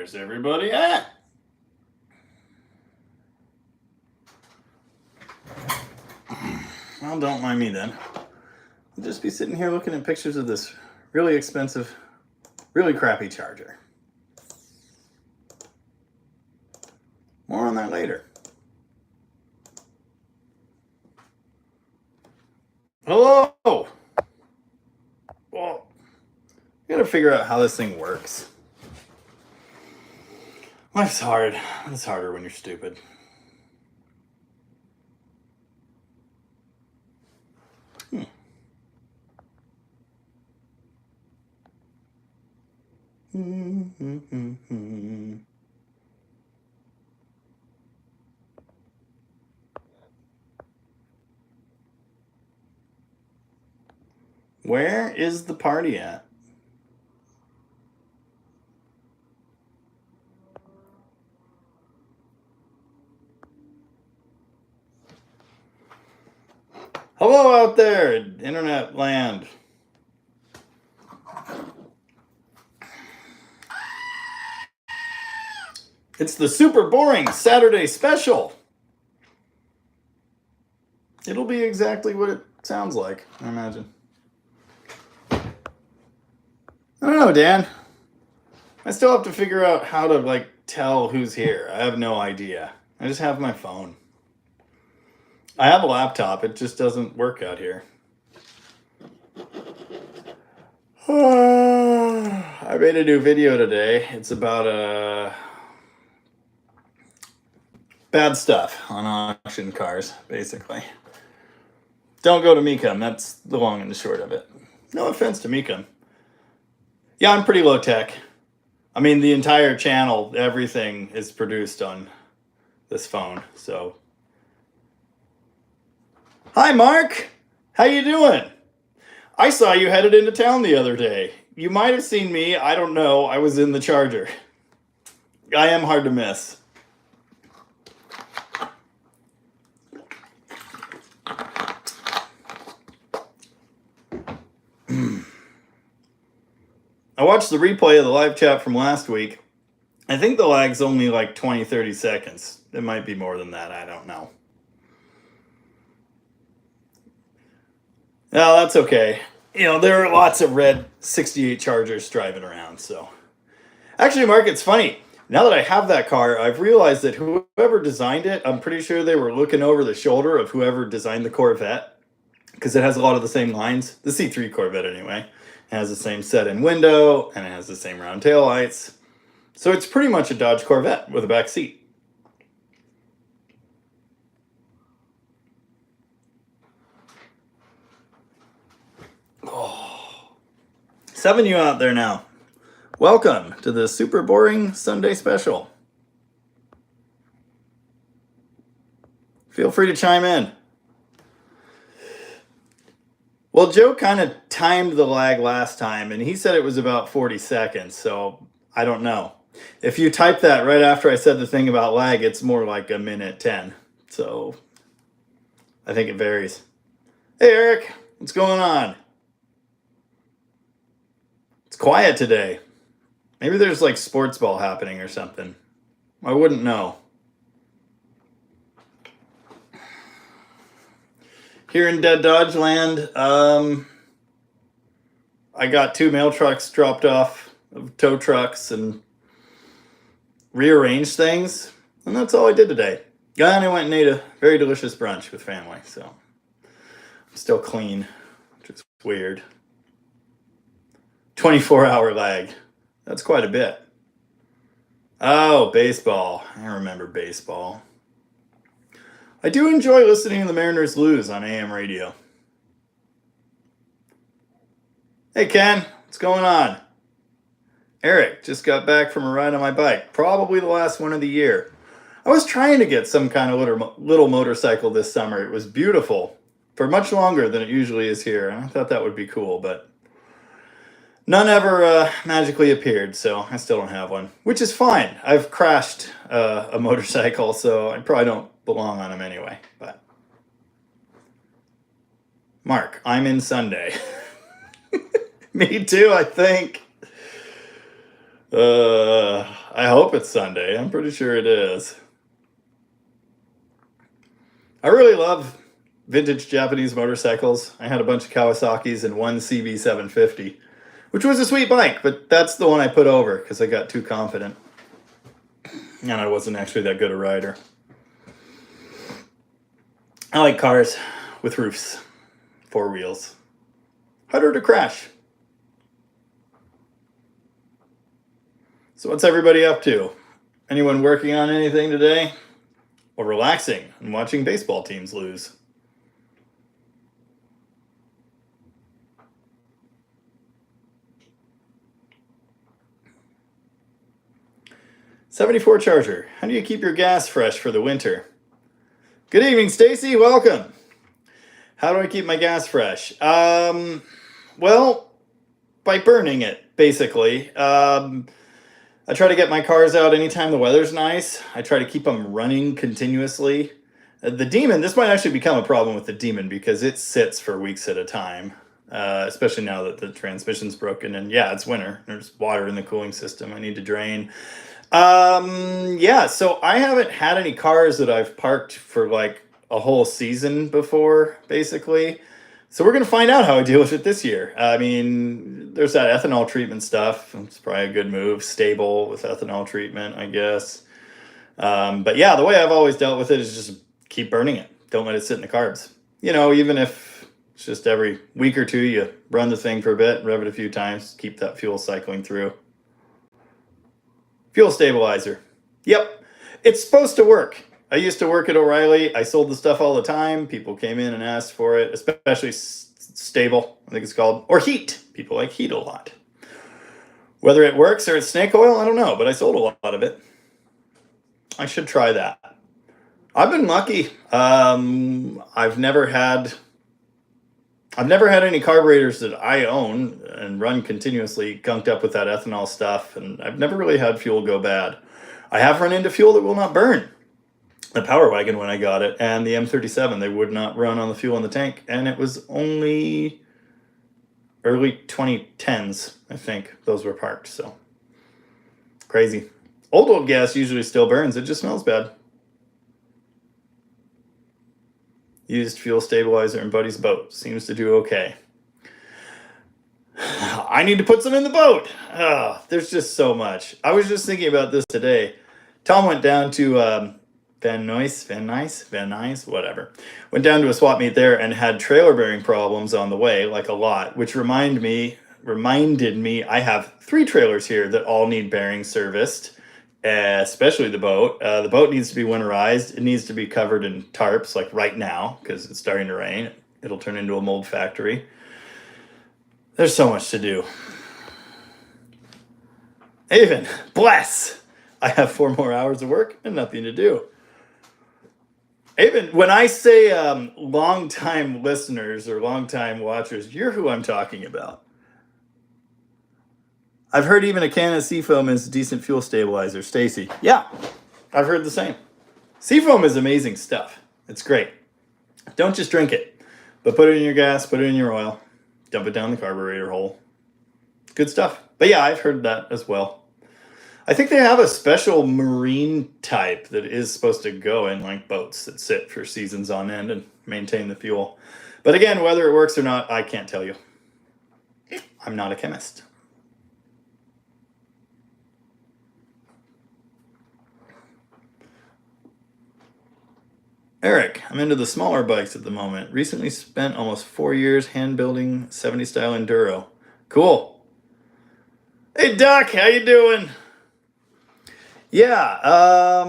Where's everybody at? Well, don't mind me then. I'll just be sitting here looking at pictures of this really expensive, really crappy charger. More on that later. Hello! Well, I gotta figure out how this thing works. Life's hard. It's harder when you're stupid. Where is the party at? Hello out there, internet land. It's the super boring Saturday special. It'll be exactly what it sounds like, I imagine. I don't know, Dan. I still have to figure out how to, tell who's here. I have no idea. I just have my phone. I have a laptop. It just doesn't work out here. I made a new video today. It's about bad stuff on auction cars, basically. Don't go to Mecum. That's the long and the short of it. No offense to Mecum. Yeah, I'm pretty low tech. I mean, the entire channel, everything is produced on this phone, so. Hi, Mark. How you doing? I saw you headed into town the other day. You might have seen me. I don't know. I was in the Charger. I am hard to miss. I watched the replay of the live chat from last week. I think the lag's only 20, 30 seconds. It might be more than that. I don't know. No, that's okay. There are lots of red 68 Chargers driving around, so. Actually, Mark, it's funny. Now that I have that car, I've realized that whoever designed it, I'm pretty sure they were looking over the shoulder of whoever designed the Corvette, because it has a lot of the same lines. The C3 Corvette, anyway. It has the same set-in window, and it has the same round tail lights. So it's pretty much a Dodge Corvette with a back seat. Oh. 7 of you out there now. Welcome to the super boring Sunday special. Feel free to chime in. Well, Joe kind of timed the lag last time, and he said it was about 40 seconds, so I don't know. If you type that right after I said the thing about lag, it's more like a minute 10. So I think it varies. Hey, Eric, what's going on? It's quiet today. Maybe there's sports ball happening or something. I wouldn't know. Here in Dead Dodge land, I got 2 mail trucks dropped off of tow trucks and rearranged things. And that's all I did today. And I went and ate a very delicious brunch with family. So I'm still clean, which is weird. 24-hour lag. That's quite a bit. Oh, baseball. I remember baseball. I do enjoy listening to the Mariners lose on AM radio. Hey, Ken. What's going on? Eric, just got back from a ride on my bike. Probably the last one of the year. I was trying to get some kind of little motorcycle this summer. It was beautiful for much longer than it usually is here. And I thought that would be cool, but none ever magically appeared, so I still don't have one, which is fine. I've crashed a motorcycle, so I probably don't belong on them anyway. But Mark, I'm in Sunday. Me too, I think. I hope it's Sunday. I'm pretty sure it is. I really love vintage Japanese motorcycles. I had a bunch of Kawasaki's and one CB750, which was a sweet bike, but that's the one I put over because I got too confident. And I wasn't actually that good a rider. I like cars with roofs, 4 wheels. Harder to crash. So what's everybody up to? Anyone working on anything today? Or relaxing and watching baseball teams lose? '74 Charger. How do you keep your gas fresh for the winter? Good evening, Stacy. Welcome. How do I keep my gas fresh? Well, by burning it, basically. I try to get my cars out anytime the weather's nice. I try to keep them running continuously. The Demon, this might actually become a problem with the Demon because it sits for weeks at a time, especially now that the transmission's broken. And yeah, it's winter. There's water in the cooling system. I need to drain. Yeah, so I haven't had any cars that I've parked for like a whole season before, basically. So we're going to find out how I deal with it this year. I mean, there's that ethanol treatment stuff. It's probably a good move. Stable with ethanol treatment, I guess. But yeah, the way I've always dealt with it is just keep burning it. Don't let it sit in the carbs. You know, even if it's just every week or two, you run the thing for a bit, rev it a few times, keep that fuel cycling through. Fuel stabilizer. Yep, it's supposed to work. I used to work at O'Reilly. I sold the stuff all the time. People came in and asked for it, especially stable, I think it's called, or heat. People like heat a lot. Whether it works or it's snake oil, I don't know, but I sold a lot of it. I should try that. I've been lucky. I've never had any carburetors that I own and run continuously gunked up with that ethanol stuff, and I've never really had fuel go bad. I have run into fuel that will not burn. The Power Wagon, when I got it, and the M37, they would not run on the fuel in the tank, and it was only early 2010s, I think, those were parked, so crazy. Old gas usually still burns, it just smells bad. Used fuel stabilizer in Buddy's boat, seems to do okay. I need to put some in the boat. There's just so much. I was just thinking about this today. Tom went down to Van Nuys, whatever. Went down to a swap meet there and had trailer bearing problems on the way, like a lot, which reminded me I have 3 trailers here that all need bearing serviced, especially the boat. The boat needs to be winterized. It needs to be covered in tarps, like right now, because it's starting to rain. It'll turn into a mold factory. There's so much to do. Even, bless! I have 4 more hours of work and nothing to do. Even when I say long-time listeners or long-time watchers, you're who I'm talking about. I've heard even a can of Seafoam is a decent fuel stabilizer. Stacy. Yeah, I've heard the same. Seafoam is amazing stuff. It's great. Don't just drink it, but put it in your gas, put it in your oil, dump it down the carburetor hole. Good stuff. But yeah, I've heard that as well. I think they have a special marine type that is supposed to go in like boats that sit for seasons on end and maintain the fuel. But again, whether it works or not, I can't tell you. I'm not a chemist. Eric, I'm into the smaller bikes at the moment. Recently spent almost 4 years hand building 70 style enduro. Cool. Hey Doc, how you doing? Yeah, I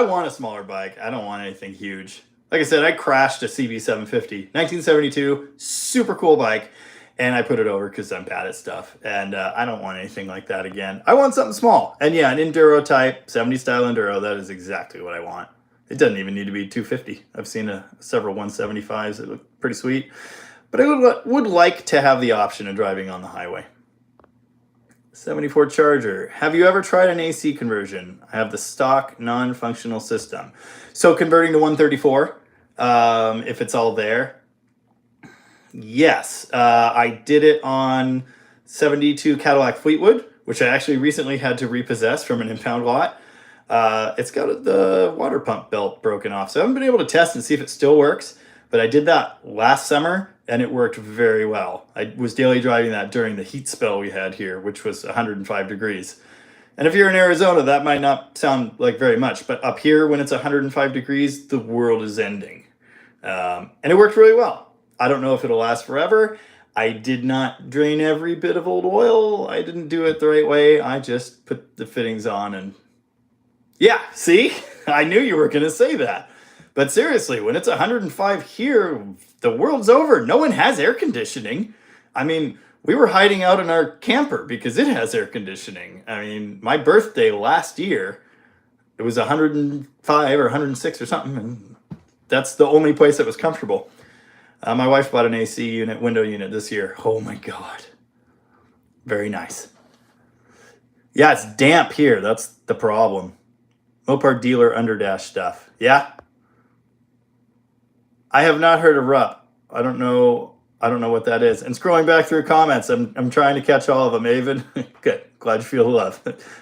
want a smaller bike. I don't want anything huge. Like I said, I crashed a CB750, 1972, super cool bike, and I put it over because I'm bad at stuff, and I don't want anything like that again. I want something small, and yeah, an enduro type, 70 style enduro, that is exactly what I want. It doesn't even need to be 250. I've seen several 175s that look pretty sweet, but I would like to have the option of driving on the highway. 74 Charger. Have you ever tried an AC conversion? I have the stock non-functional system. So converting to 134, if it's all there. Yes, I did it on 72 Cadillac Fleetwood, which I actually recently had to repossess from an impound lot. It's got the water pump belt broken off. So I haven't been able to test and see if it still works, but I did that last summer and it worked very well. I was daily driving that during the heat spell we had here, which was 105 degrees. And if you're in Arizona, that might not sound like very much, but up here when it's 105 degrees, the world is ending. And it worked really well. I don't know if it'll last forever. I did not drain every bit of old oil. I didn't do it the right way. I just put the fittings on and yeah, see? I knew you were going to say that. But seriously, when it's 105 here, the world's over. No one has air conditioning. I mean, we were hiding out in our camper because it has air conditioning. I mean, my birthday last year, it was 105 or 106 or something, and that's the only place that was comfortable. My wife bought an AC unit, window unit this year. Oh my God. Very nice. Yeah, it's damp here. That's the problem. Mopar dealer underdash stuff. Yeah. I have not heard of RUP. I don't know what that is. And scrolling back through comments, I'm trying to catch all of them. Aven, good. Glad you feel the love.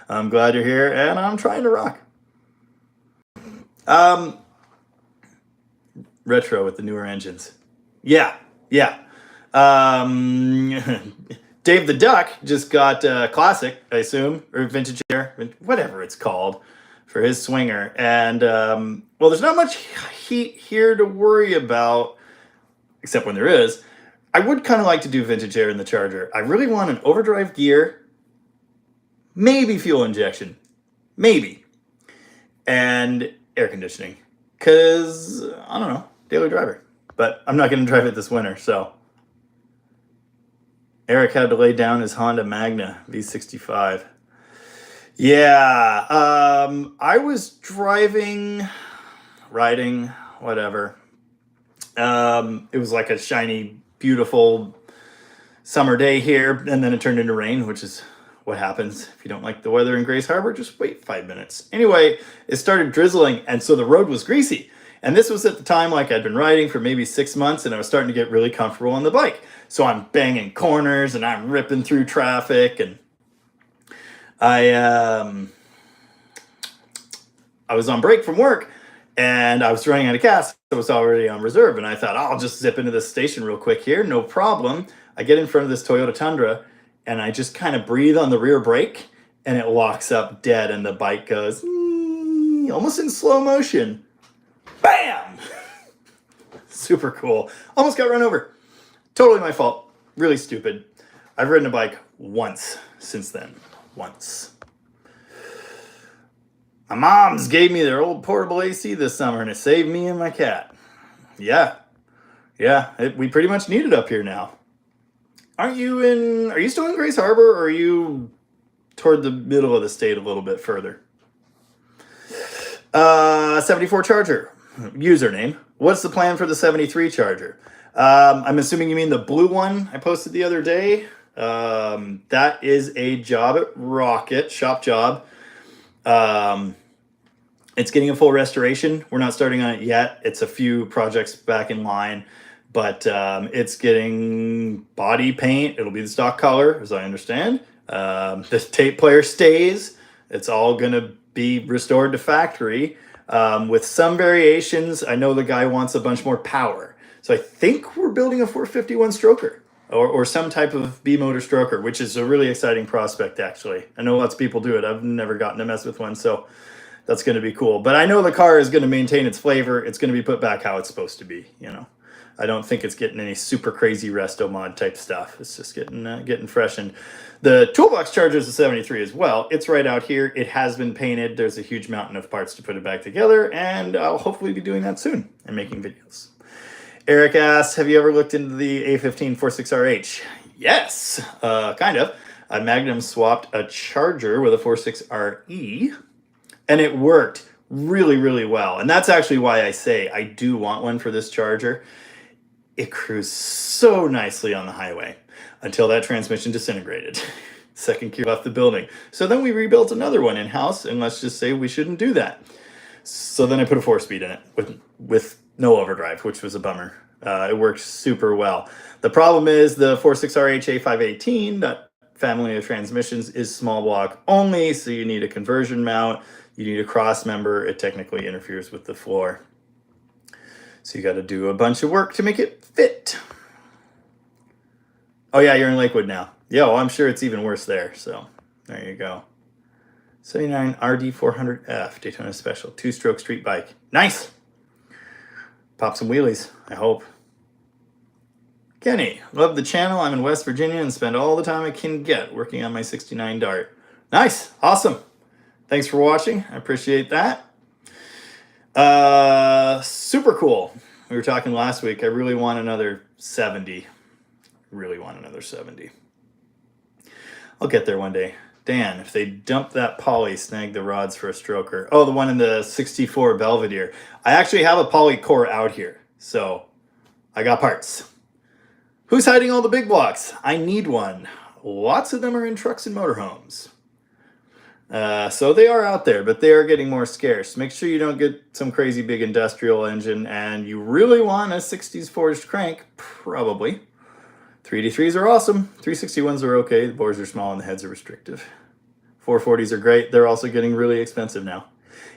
I'm glad you're here, and I'm trying to rock. Retro with the newer engines. Yeah. Dave the Duck just got classic, I assume, or vintage air, whatever it's called, for his swinger. And, well, there's not much heat here to worry about, except when there is. I would kind of like to do vintage air in the Charger. I really want an overdrive gear, maybe fuel injection, maybe, and air conditioning. Because, I don't know, daily driver. But I'm not going to drive it this winter, so. Eric had to lay down his Honda Magna V65. Yeah, I was riding, whatever. It was like a shiny, beautiful summer day here, and then it turned into rain, which is what happens if you don't like the weather in Grace Harbor. Just wait 5 minutes. Anyway, it started drizzling, and so the road was greasy. And this was at the time like I'd been riding for maybe 6 months, and I was starting to get really comfortable on the bike. So I'm banging corners, and I'm ripping through traffic, and I was on break from work, and I was running out of gas. So it was already on reserve, and I thought, I'll just zip into this station real quick here, no problem. I get in front of this Toyota Tundra, and I just kind of breathe on the rear brake, and it locks up dead, and the bike goes almost in slow motion. Bam! Super cool. Almost got run over. Totally my fault. Really stupid. I've ridden a bike once since then. Once. My mom's gave me their old portable AC this summer, and it saved me and my cat. Yeah. We pretty much need it up here now. Are you still in Grace Harbor, or are you toward the middle of the state a little bit further? 74 Charger. Username. What's the plan for the 73 Charger? I'm assuming you mean the blue one I posted the other day. That is a job at Rocket, shop job. It's getting a full restoration. We're not starting on it yet. It's a few projects back in line, but it's getting body paint. It'll be the stock color, as I understand. The tape player stays. It's all going to be restored to factory. With some variations. I know the guy wants a bunch more power. So I think we're building a 451 stroker or some type of B-motor stroker, which is a really exciting prospect, actually. I know lots of people do it. I've never gotten to mess with one, so that's going to be cool. But I know the car is going to maintain its flavor. It's going to be put back how it's supposed to be, you know. I don't think it's getting any super crazy resto mod type stuff. It's just getting freshened. The toolbox Charger is a 73 as well. It's right out here. It has been painted. There's a huge mountain of parts to put it back together, and I'll hopefully be doing that soon and making videos. Eric asks, have you ever looked into the A15 46RH? Yes, kind of. I Magnum swapped a Charger with a 46RE, and it worked really, really well. And that's actually why I say I do want one for this Charger. It cruised so nicely on the highway until that transmission disintegrated. Second gear left the building. So then we rebuilt another one in-house, and let's just say we shouldn't do that. So then I put a 4-speed in it with no overdrive, which was a bummer. It worked super well. The problem is the 46RH A518 family of transmissions is small block only, so you need a conversion mount, you need a cross member. It technically interferes with the floor. So you got to do a bunch of work to make it fit. Oh yeah, you're in Lakewood now. Yeah, well, I'm sure it's even worse there. So there you go. 79 RD400F Daytona Special 2-stroke street bike. Nice. Pop some wheelies, I hope. Kenny, love the channel. I'm in West Virginia and spend all the time I can get working on my 69 Dart. Nice. Awesome. Thanks for watching. I appreciate that. Super cool. We were talking last week. I really want another 70. Really want another 70. I'll get there one day. Dan, if they dump that poly, snag the rods for a stroker. Oh, the one in the 64 Belvedere. I actually have a poly core out here, so I got parts. Who's hiding all the big blocks? I need one. Lots of them are in trucks and motorhomes. So they are out there, but they are getting more scarce. Make sure you don't get some crazy big industrial engine, and you really want a 60s forged crank, probably. 383s are awesome. 361s are okay. The bores are small and the heads are restrictive. 440s are great. They're also getting really expensive now.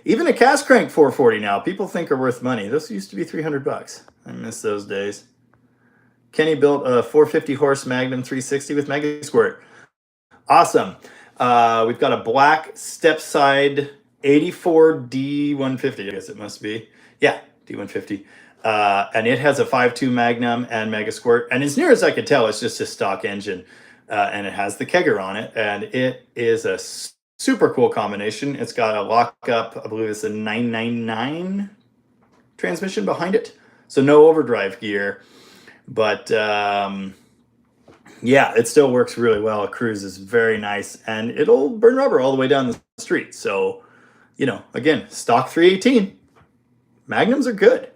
Even a cast crank 440 now, people think are worth money. Those used to be $300. I miss those days. Kenny built a 450 horse Magnum 360 with MegaSquirt. Awesome. We've got a black step side 84 D150, I guess it must be. Yeah, D150. And it has a 5.2 Magnum and MegaSquirt. And as near as I could tell, it's just a stock engine. And it has the kegger on it. And it is a super cool combination. It's got a lockup, I believe it's a 999 transmission behind it. So no overdrive gear. But yeah, it still works really well. It cruises very nice. And it'll burn rubber all the way down the street. So, you know, again, stock 318. Magnums are good.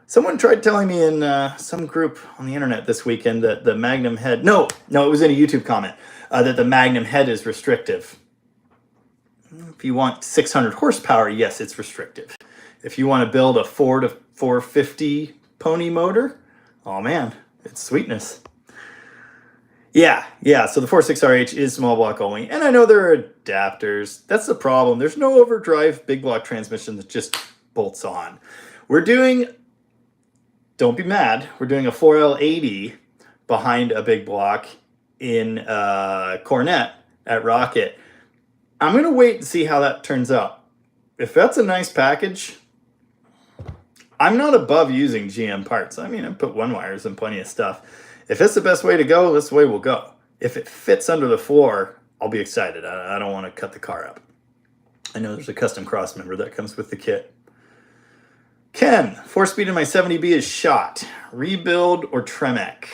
Someone tried telling me in some group on the internet this weekend that the Magnum head, no, it was in a YouTube comment, that the Magnum head is restrictive. If you want 600 horsepower, yes, it's restrictive. If you want to build a 4 to 450 pony motor, oh man, it's sweetness. Yeah, so the 46RH is small block only, and I know there are adapters. That's the problem. There's no overdrive big block transmission that just bolts on. We're doing, don't be mad, we're doing a 4L80 behind a big block in Cornet at Rocket. I'm going to wait and see how that turns out. If that's a nice package, I'm not above using GM parts. I mean, I put one wires and plenty of stuff. If it's the best way to go, this way we'll go. If it fits under the floor, I'll be excited. I don't want to cut the car up. I know there's a custom cross member that comes with the kit. Ken, 4-speed in my 70B is shot. Rebuild or Tremec?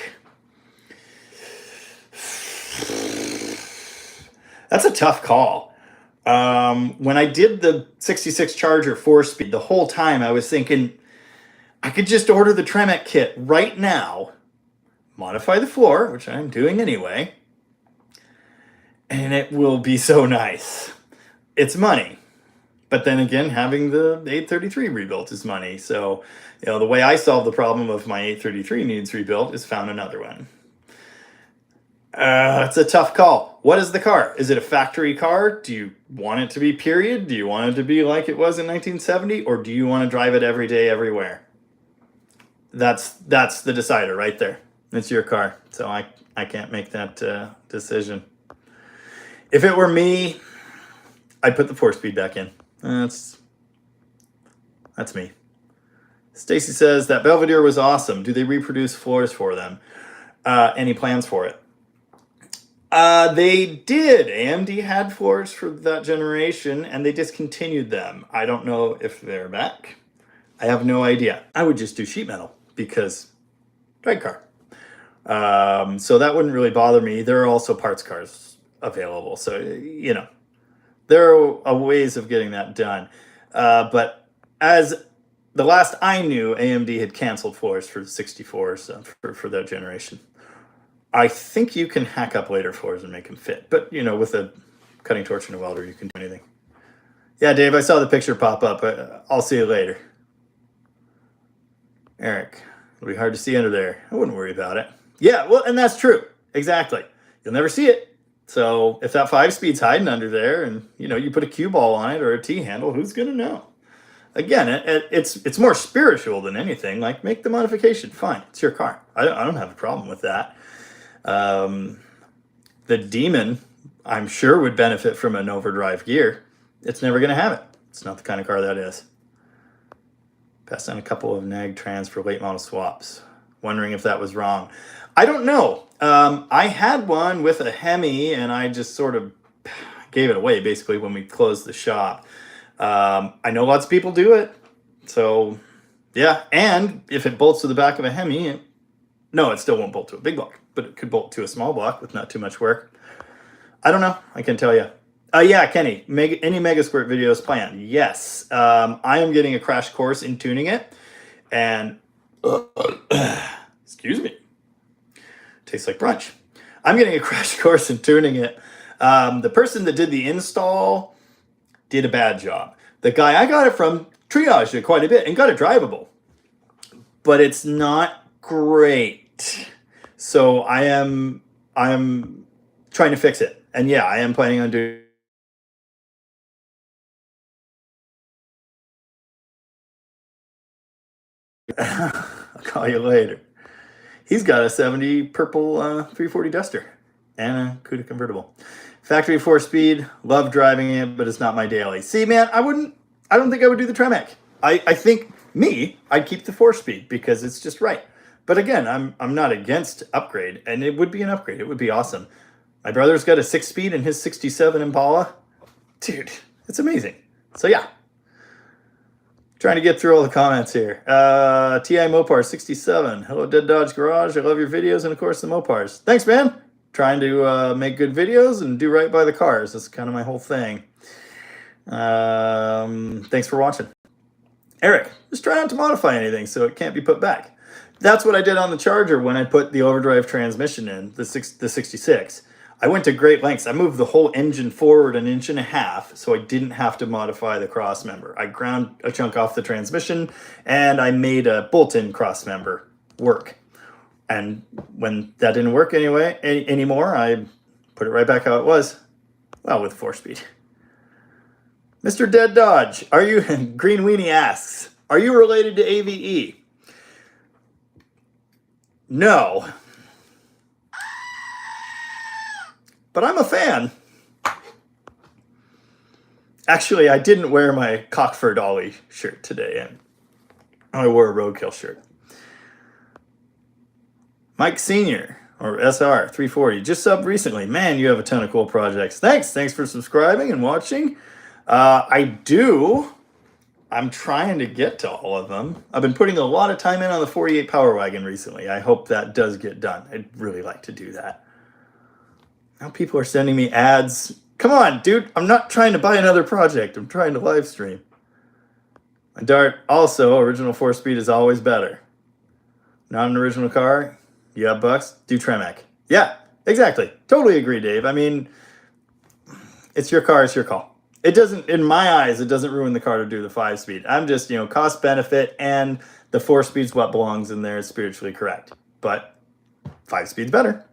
That's a tough call. When I did the 66 Charger 4-speed, the whole time I was thinking I could just order the Tremec kit right now, modify the floor, which I'm doing anyway, and it will be so nice. It's money. But then again, having the 833 rebuilt is money. So, you know, the way I solve the problem of my 833 needs rebuilt is found another one. It's a tough call. What is the car? Is it a factory car? Do you want it to be period? Do you want it to be like it was in 1970? Or do you want to drive it every day, everywhere? That's the decider right there. It's your car. So I can't make that decision. If it were me, I'd put the 4-speed back in. That's me. Stacy says that Belvedere was awesome. Do they reproduce floors for them? Any plans for it? They did. AMD had floors for that generation, and they discontinued them. I don't know if they're back. I have no idea. I would just do sheet metal because drag car. So that wouldn't really bother me. There are also parts cars available. So, you know, there are ways of getting that done. But as the last I knew, AMD had canceled floors for the 64s for that generation. I think you can hack up later floors and make them fit. But, you know, with a cutting torch and a welder, you can do anything. Yeah, Dave, I saw the picture pop up. I'll see you later. Eric, it'll be hard to see under there. I wouldn't worry about it. Yeah, well, and that's true. Exactly. You'll never see it, So if that 5-speed's hiding under there and, you put a cue ball on it or a T-handle, who's going to know? Again, it's more spiritual than anything. Like, make the modification. Fine. It's your car. I don't have a problem with that. The Demon, I'm sure, would benefit from an overdrive gear. It's never going to have it. It's not the kind of car that is. Passed on a couple of nag trans for late model swaps. Wondering if that was wrong. I don't know. I had one with a Hemi, and I just sort of gave it away, basically, when we closed the shop. I know lots of people do it. So, yeah. And if it bolts to the back of a Hemi, no, it still won't bolt to a big block, but it could bolt to a small block with not too much work. I don't know. I can tell you. Yeah, Kenny, any MegaSquirt videos planned? Yes. I am getting a crash course in tuning it. And, excuse me, tastes like brunch. I'm getting a crash course in tuning it. The person that did the install did a bad job. The guy I got it from triaged it quite a bit and got it drivable. But it's not great. So I am trying to fix it. And yeah, I am planning on doing I'll call you later. He's got a 70 purple 340 Duster and a Cuda convertible. Factory 4-speed, love driving it, but it's not my daily. See, man, I don't think I would do the Tremec. I think I'd keep the 4-speed because it's just right. But again, I'm not against upgrade, and it would be an upgrade. It would be awesome. My brother's got a 6-speed in his 67 Impala. Dude, it's amazing. So yeah. Trying to get through all the comments here. TI Mopar 67. Hello, Dead Dodge Garage. I love your videos and, of course, the Mopars. Thanks, man. Trying to make good videos and do right by the cars. That's kind of my whole thing. Thanks for watching. Eric, just try not to modify anything so it can't be put back. That's what I did on the Charger when I put the overdrive transmission in, the 66. I went to great lengths. I moved the whole engine forward 1.5 inches so I didn't have to modify the cross member. I ground a chunk off the transmission and I made a bolt-in cross member work. And when that didn't work anymore, I put it right back how it was. Well, with 4-speed. Mr. Dead Dodge, Green Weenie asks, are you related to AVE? No. But I'm a fan. Actually, I didn't wear my Cockford Ollie shirt today, and I wore a Roadkill shirt. Mike Sr. or SR 340 just subbed recently. Man, you have a ton of cool projects. Thanks for subscribing and watching. I'm trying to get to all of them. I've been putting a lot of time in on the 48 Power Wagon recently. I hope that does get done. I'd really like to do that. Now people are sending me ads. Come on, dude. I'm not trying to buy another project. I'm trying to live stream. My Dart, also, original 4-speed is always better. Not an original car. You have bucks? Do Tremec. Yeah, exactly. Totally agree, Dave. I mean, it's your car. It's your call. It doesn't, in my eyes, it doesn't ruin the car to do the 5-speed. I'm just, cost benefit, and the 4-speed's what belongs in there is spiritually correct. But 5-speed's better.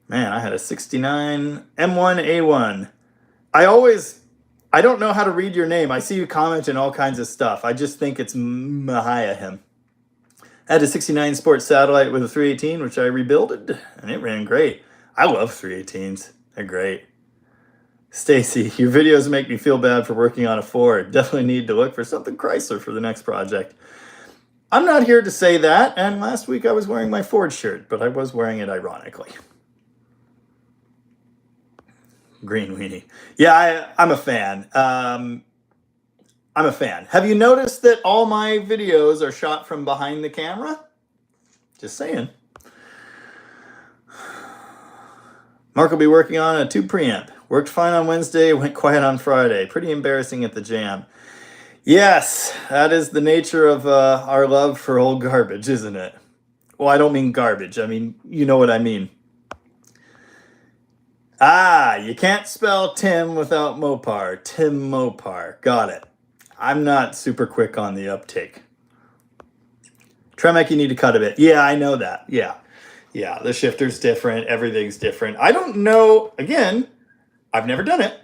Man, I had a 69 M1A1. I don't know how to read your name. I see you commenting all kinds of stuff. I just think it's Mahayahim. I had a 69 Sport Satellite with a 318, which I rebuilded, and it ran great. I love 318s. They're great. Stacy, your videos make me feel bad for working on a Ford. Definitely need to look for something Chrysler for the next project. I'm not here to say that, and last week I was wearing my Ford shirt, but I was wearing it ironically. Green Weenie. Yeah, I'm a fan. I'm a fan. Have you noticed that all my videos are shot from behind the camera? Just saying. Mark will be working on a 2 preamp. Worked fine on Wednesday, went quiet on Friday. Pretty embarrassing at the jam. Yes, that is the nature of our love for old garbage, isn't it? Well, I don't mean garbage. I mean, you know what I mean. You can't spell Tim without Mopar. Tim Mopar. Got it. I'm not super quick on the uptake. Tremec, you need to cut a bit. Yeah, I know that. Yeah. Yeah, the shifter's different. Everything's different. I don't know. Again, I've never done it.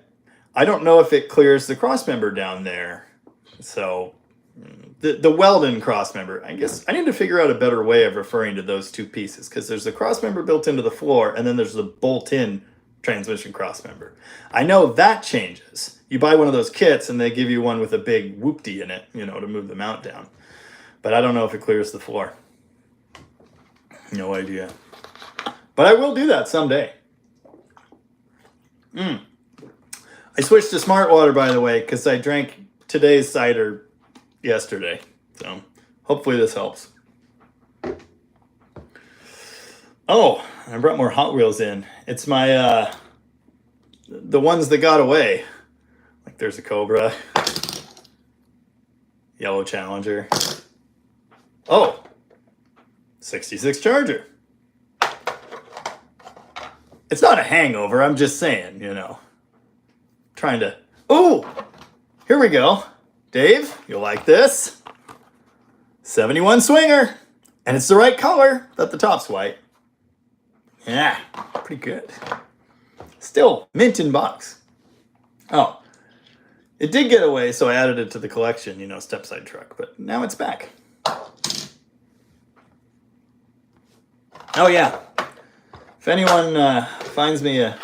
I don't know if it clears the crossmember down there. So the Weldon crossmember, I guess I need to figure out a better way of referring to those two pieces, because there's the crossmember built into the floor and then there's the bolt-in transmission crossmember. I know that changes. You buy one of those kits and they give you one with a big whoopty in it, you know, to move the mount down. But I don't know if it clears the floor. No idea. But I will do that someday. I switched to smart water, by the way, because I drank today's cider yesterday. So hopefully this helps. Oh, I brought more Hot Wheels in. It's my, the ones that got away. Like there's a Cobra. Yellow Challenger. Oh, 66 Charger. It's not a hangover, I'm just saying, you know. Trying to... Oh! Here we go. Dave, you'll like this. 71 Swinger. And it's the right color, but the top's white. Yeah, pretty good. Still, mint in box. Oh. It did get away, so I added it to the collection, you know, step-side truck. But now it's back. Oh, yeah. If anyone finds me a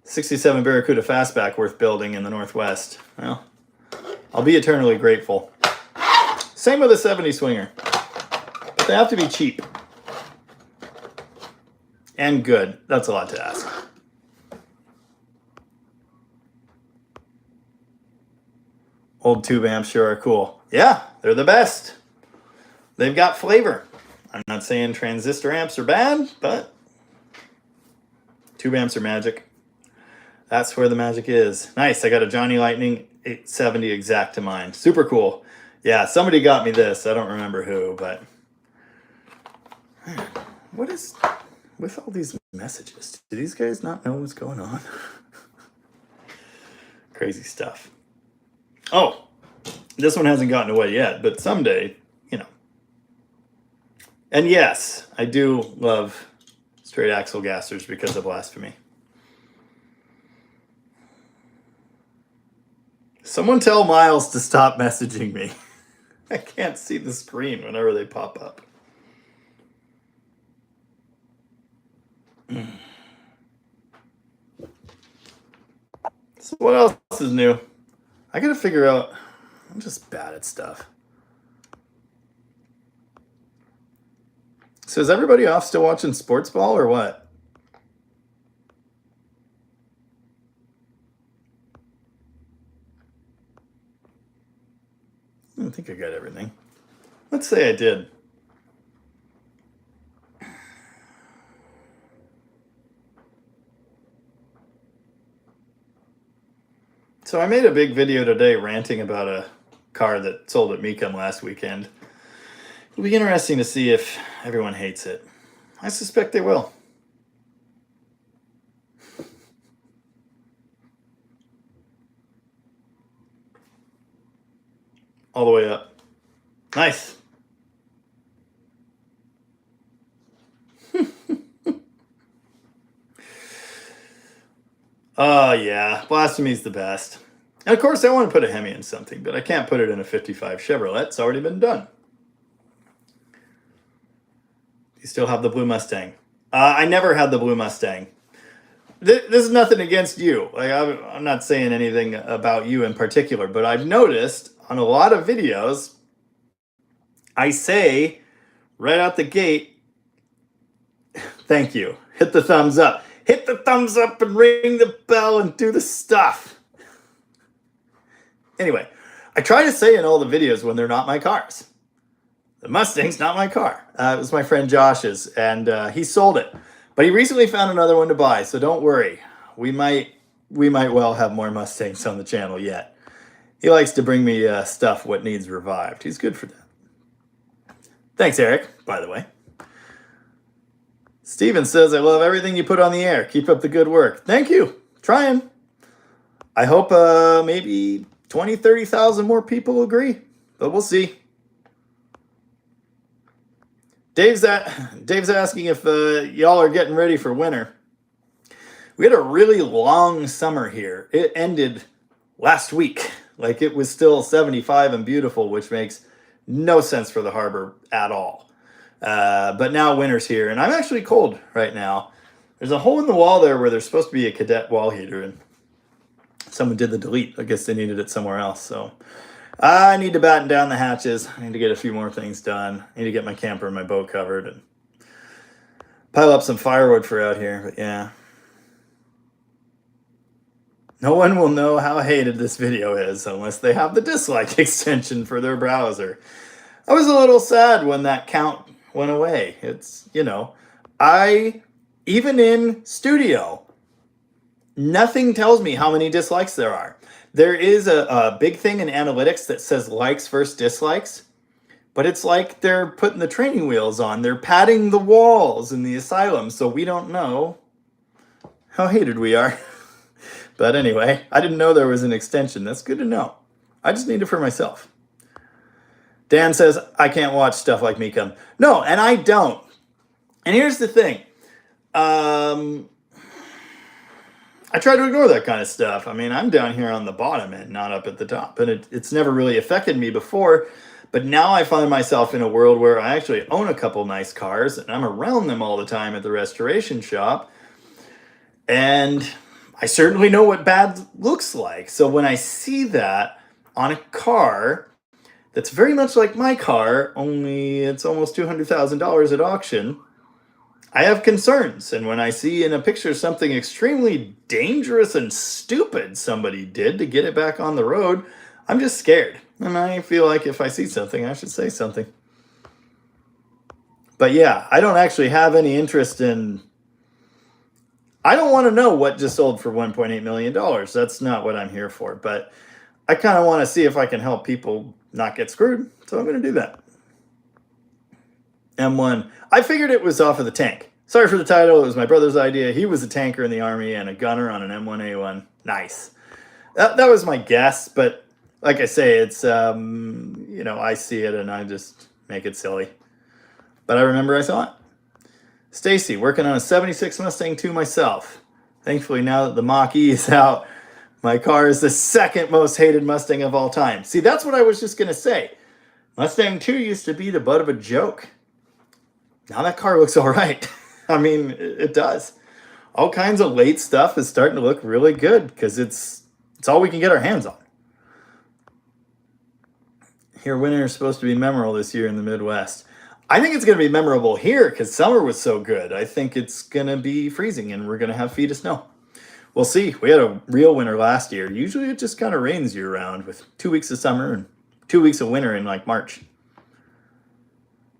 67 Barracuda Fastback worth building in the Northwest, well, I'll be eternally grateful. Same with a 70 Swinger. But they have to be cheap. And good. That's a lot to ask. Old tube amps sure are cool. Yeah, they're the best. They've got flavor. I'm not saying transistor amps are bad, but tube amps are magic. That's where the magic is. Nice, I got a Johnny Lightning 870 exact to mine. Super cool. Yeah, somebody got me this. I don't remember who, but... Man, what is with all these messages? Do these guys not know what's going on? Crazy stuff. Oh, this one hasn't gotten away yet, but someday, you know. And yes, I do love straight axle gassers because of blasphemy. Someone tell Miles to stop messaging me. I can't see the screen whenever they pop up. So what else is new? I gotta figure out... I'm just bad at stuff. So is everybody off still watching sports ball or what? I don't think I got everything. Let's say I did. So I made a big video today ranting about a car that sold at Mecum last weekend. It'll be interesting to see if everyone hates it. I suspect they will. All the way up. Nice. Oh, yeah. Blasphemy's the best. And of course, I want to put a Hemi in something, but I can't put it in a 55 Chevrolet. It's already been done. You still have the blue Mustang. I never had the blue Mustang. This is nothing against you. Like I'm not saying anything about you in particular, but I've noticed on a lot of videos, I say right out the gate, thank you. Hit the thumbs up. Hit the thumbs up and ring the bell and do the stuff. Anyway, I try to say in all the videos when they're not my cars. The Mustang's not my car. It was my friend Josh's, and he sold it. But he recently found another one to buy, so don't worry. We might well have more Mustangs on the channel yet. He likes to bring me stuff what needs revived. He's good for that. Thanks, Eric, by the way. Steven says, I love everything you put on the air. Keep up the good work. Thank you. Trying. I hope maybe 20, 30,000 more people agree, but we'll see. Dave's asking if y'all are getting ready for winter. We had a really long summer here. It ended last week. Like it was still 75 and beautiful, which makes no sense for the harbor at all. But now winter's here, and I'm actually cold right now. There's a hole in the wall there where there's supposed to be a cadet wall heater, and someone did the delete. I guess they needed it somewhere else. So I need to batten down the hatches. I need to get a few more things done. I need to get my camper and my boat covered and pile up some firewood for out here. But yeah. No one will know how hated this video is unless they have the dislike extension for their browser. I was a little sad when that count went away. It's, even in studio, nothing tells me how many dislikes there are. There is a big thing in analytics that says likes versus dislikes, but it's like they're putting the training wheels on. They're padding the walls in the asylum, so we don't know how hated we are. But anyway, I didn't know there was an extension. That's good to know. I just need it for myself. Dan says, I can't watch stuff like me come. No, and I don't. And here's the thing. I try to ignore that kind of stuff. I mean, I'm down here on the bottom end, not up at the top. And it's never really affected me before. But now I find myself in a world where I actually own a couple nice cars. And I'm around them all the time at the restoration shop. And I certainly know what bad looks like. So when I see that on a car that's very much like my car, only it's almost $200,000 at auction, I have concerns. And when I see in a picture something extremely dangerous and stupid somebody did to get it back on the road, I'm just scared. And I feel like if I see something, I should say something. But yeah, I don't actually have any interest in... I don't want to know what just sold for $1.8 million. That's not what I'm here for. But I kind of want to see if I can help people not get screwed. So I'm going to do that. M1. I figured it was off of the tank. Sorry for the title. It was my brother's idea. He was a tanker in the Army and a gunner on an M1A1. Nice. That was my guess. But like I say, it's, I see it and I just make it silly. But I remember I saw it. Stacy, working on a 76 Mustang II myself. Thankfully, now that the Mach-E is out, my car is the second most hated Mustang of all time. See, that's what I was just going to say. Mustang II used to be the butt of a joke. Now that car looks all right. I mean, it does. All kinds of late stuff is starting to look really good because it's all we can get our hands on. Here, winter is supposed to be memorable this year in the Midwest. I think it's going to be memorable here because summer was so good. I think it's going to be freezing and we're going to have feet of snow. We'll see. We had a real winter last year. Usually it just kind of rains year round with 2 weeks of summer and 2 weeks of winter in like March.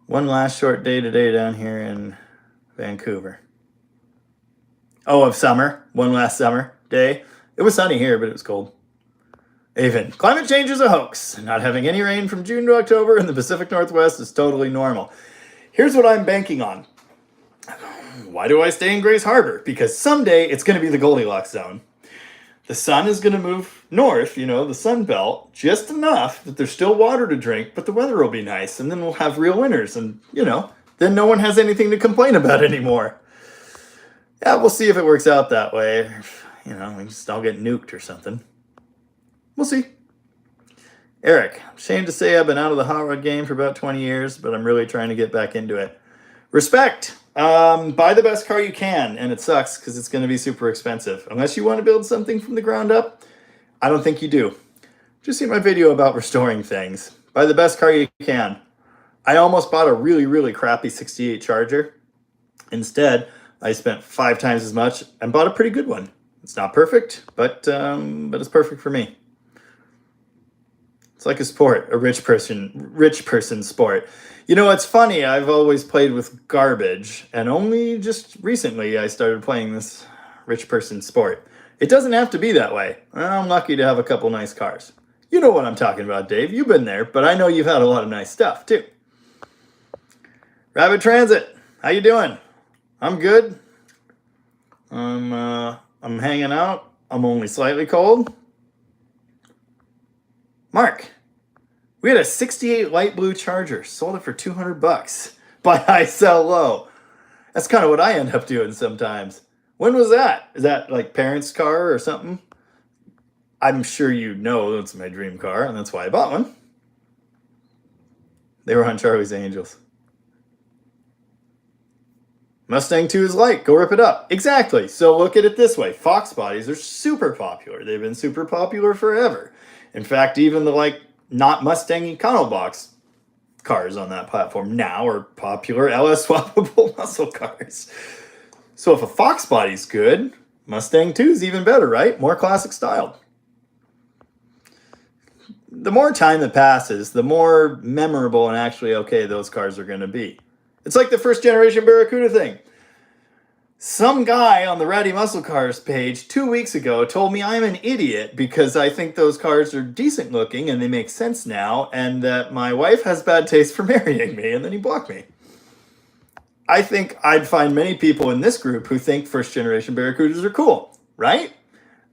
One last short day today down here in Vancouver. Oh, of summer. One last summer day. It was sunny here, but it was cold. Avon, climate change is a hoax. Not having any rain from June to October in the Pacific Northwest is totally normal. Here's what I'm banking on. Why do I stay in Grays Harbor? Because someday it's going to be the Goldilocks zone. The sun is going to move north, the sun belt, just enough that there's still water to drink, but the weather will be nice, and then we'll have real winters, and, then no one has anything to complain about anymore. Yeah, we'll see if it works out that way. We just all get nuked or something. We'll see. Eric, ashamed to say I've been out of the hot rod game for about 20 years, but I'm really trying to get back into it. Respect. Buy the best car you can, and it sucks because it's going to be super expensive. Unless you want to build something from the ground up, I don't think you do. Just see my video about restoring things. Buy the best car you can. I almost bought a really, really crappy 68 Charger. Instead, I spent 5 times as much and bought a pretty good one. It's not perfect, but it's perfect for me. It's like a sport, a rich person sport. It's funny, I've always played with garbage, and only just recently I started playing this rich person sport. It doesn't have to be that way. I'm lucky to have a couple nice cars. You know what I'm talking about, Dave. You've been there, but I know you've had a lot of nice stuff, too. Rabbit Transit, how you doing? I'm good. I'm hanging out. I'm only slightly cold. Mark, we had a 68 light blue Charger. Sold it for $200. Buy high, sell low. That's kind of what I end up doing sometimes. When was that? Is that like parents' car or something? I'm sure you know it's my dream car, and that's why I bought one. They were on Charlie's Angels. Mustang 2 is light. Go rip it up. Exactly. So look at it this way. Fox bodies are super popular. They've been super popular forever. In fact, even the not Mustang Econobox cars on that platform now are popular LS swappable muscle cars. So if a Fox body's good, Mustang 2 is even better, right? More classic styled. The more time that passes, the more memorable and actually okay those cars are going to be. It's like the first generation Barracuda thing. Some guy on the Ratty Muscle Cars page 2 weeks ago told me I'm an idiot because I think those cars are decent looking and they make sense now, and that my wife has bad taste for marrying me, and then he blocked me. I think I'd find many people in this group who think first generation Barracudas are cool, right?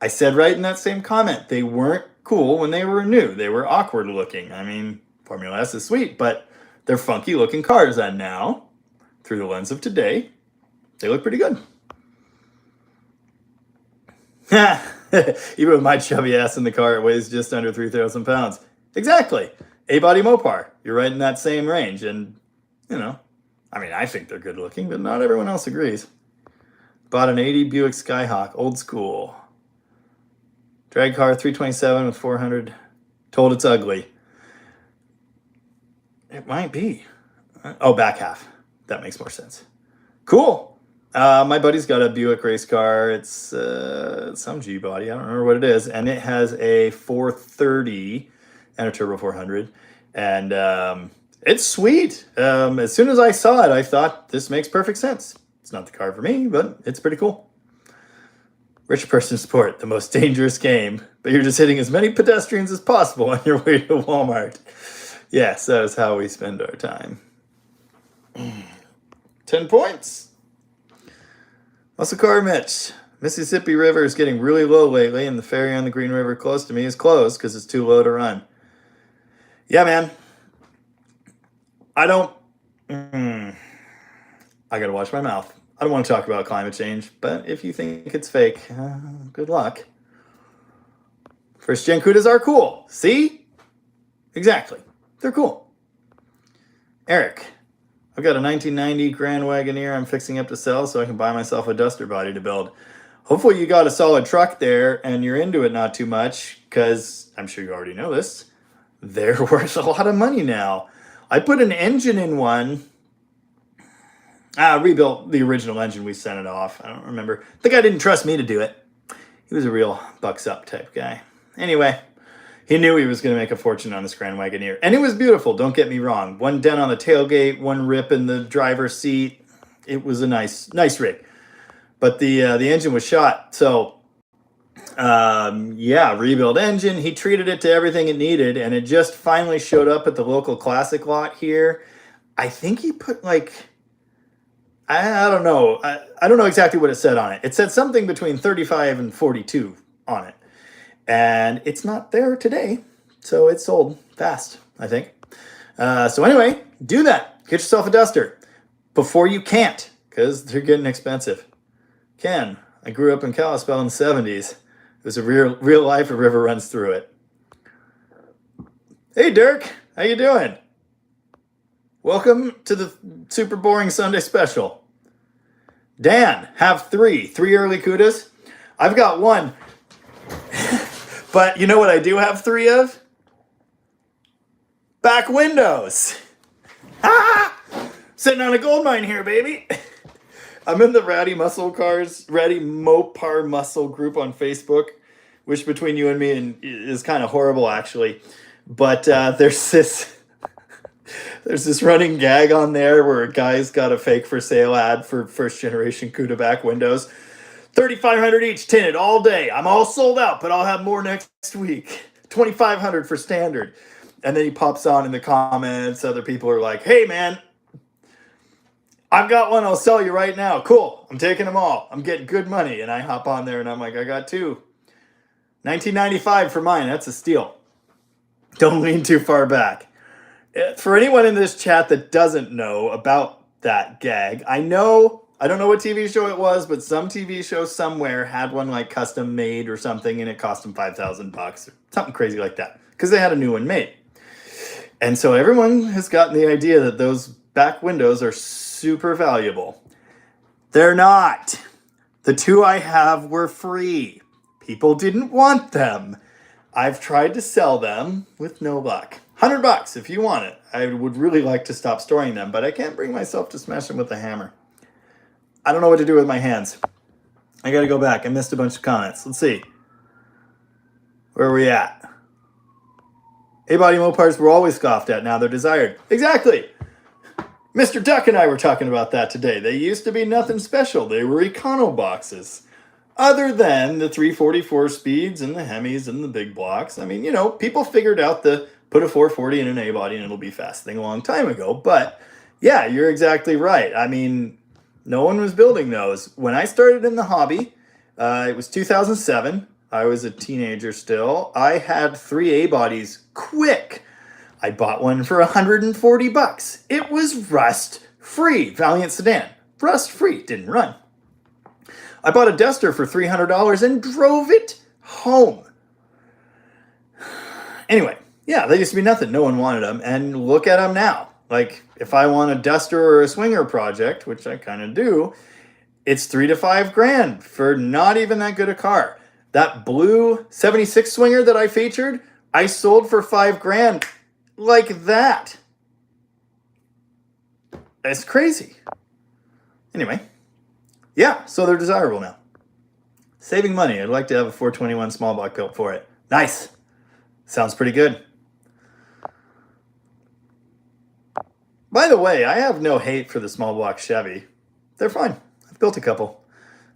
I said right in that same comment, they weren't cool when they were new. They were awkward looking. I mean, Formula S is sweet, but they're funky looking cars, and now, through the lens of today, they look pretty good. Even with my chubby ass in the car, it weighs just under 3,000 pounds. Exactly. A-body Mopar. You're right in that same range. And, I think they're good looking, but not everyone else agrees. Bought an 80 Buick Skyhawk, old school. Drag car, 327 with 400. Told it's ugly. It might be. Oh, back half. That makes more sense. Cool. My buddy's got a Buick race car. It's some G body. I don't remember what it is. And it has a 430 and a turbo 400. And it's sweet. As soon as I saw it, I thought this makes perfect sense. It's not the car for me, but it's pretty cool. Rich person sport, the most dangerous game. But you're just hitting as many pedestrians as possible on your way to Walmart. Yes, that is how we spend our time. 10 points. Muscle Car Mitch. Mississippi River is getting really low lately, and the ferry on the Green River close to me is closed because it's too low to run. Yeah, man. I gotta watch my mouth. I don't want to talk about climate change, but if you think it's fake, good luck. First gen Cudas are cool. See? Exactly. They're cool. Eric. I've got a 1990 Grand Wagoneer I'm fixing up to sell so I can buy myself a duster body to build. Hopefully you got a solid truck there and you're into it not too much, because I'm sure you already know this. They're worth a lot of money now. I put an engine in one. Rebuilt the original engine. We sent it off. I don't remember. The guy didn't trust me to do it. He was a real bucks up type guy. Anyway, he knew he was going to make a fortune on this Grand Wagoneer. And it was beautiful, don't get me wrong. One dent on the tailgate, one rip in the driver's seat. It was a nice rig. But the engine was shot. So, rebuild engine. He treated it to everything it needed. And it just finally showed up at the local classic lot here. I think he put I don't know. I don't know exactly what it said on it. It said something between 35 and 42 on it. And it's not there today, so it's sold fast, I think. So anyway, do that. Get yourself a duster before you can't, because they're getting expensive. Ken, I grew up in Kalispell in the 70s. It was a real life. A river runs through it. Hey, Dirk, how you doing? Welcome to the super boring Sunday special. Dan, have three early Cudas. I've got one. But you know what I do have three of? Back windows. Sitting on a gold mine here, baby. I'm in the Ratty Mopar Muscle group on Facebook, which between you and me is kind of horrible, actually. But there's this running gag on there where a guy's got a fake for sale ad for first generation Cuda back windows. $3,500 each, tinted all day. I'm all sold out, but I'll have more next week. $2,500 for standard. And then he pops on in the comments. Other people are like, hey, man, I've got one. I'll sell you right now. Cool. I'm taking them all. I'm getting good money. And I hop on there and I'm like, I got two. $19.95 for mine. That's a steal. Don't lean too far back. For anyone in this chat that doesn't know about that gag. I don't know what TV show it was, but some TV show somewhere had one like custom made or something, and it cost them $5,000 or something crazy like that because they had a new one made. And so everyone has gotten the idea that those back windows are super valuable. They're not. The two I have were free. People didn't want them. I've tried to sell them with no luck. $100 if you want it. I would really like to stop storing them, but I can't bring myself to smash them with a hammer. I don't know what to do with my hands. I gotta go back. I missed a bunch of comments. Let's see. Where are we at? A-body Mopars were always scoffed at. Now they're desired. Exactly. Mr. Duck and I were talking about that today. They used to be nothing special. They were econo boxes. Other than the 344 speeds and the Hemis and the big blocks. I mean, people figured out the put a 440 in an A-body and it'll be fast thing a long time ago. But yeah, you're exactly right. I mean, no one was building those. When I started in the hobby, it was 2007. I was a teenager still. I had 3 A-bodies quick. I bought one for $140. It was rust-free. Valiant sedan. Rust-free. Didn't run. I bought a Duster for $300 and drove it home. Anyway, yeah, they used to be nothing. No one wanted them. And look at them now. Like, if I want a Duster or a Swinger project, which I kind of do, it's $3,000 to $5,000 for not even that good a car. That blue 76 Swinger that I featured, I sold for $5,000 like that. That's crazy. Anyway, yeah, so they're desirable now. Saving money. I'd like to have a 421 small block built for it. Nice. Sounds pretty good. By the way, I have no hate for the small block Chevy. They're fine. I've built a couple.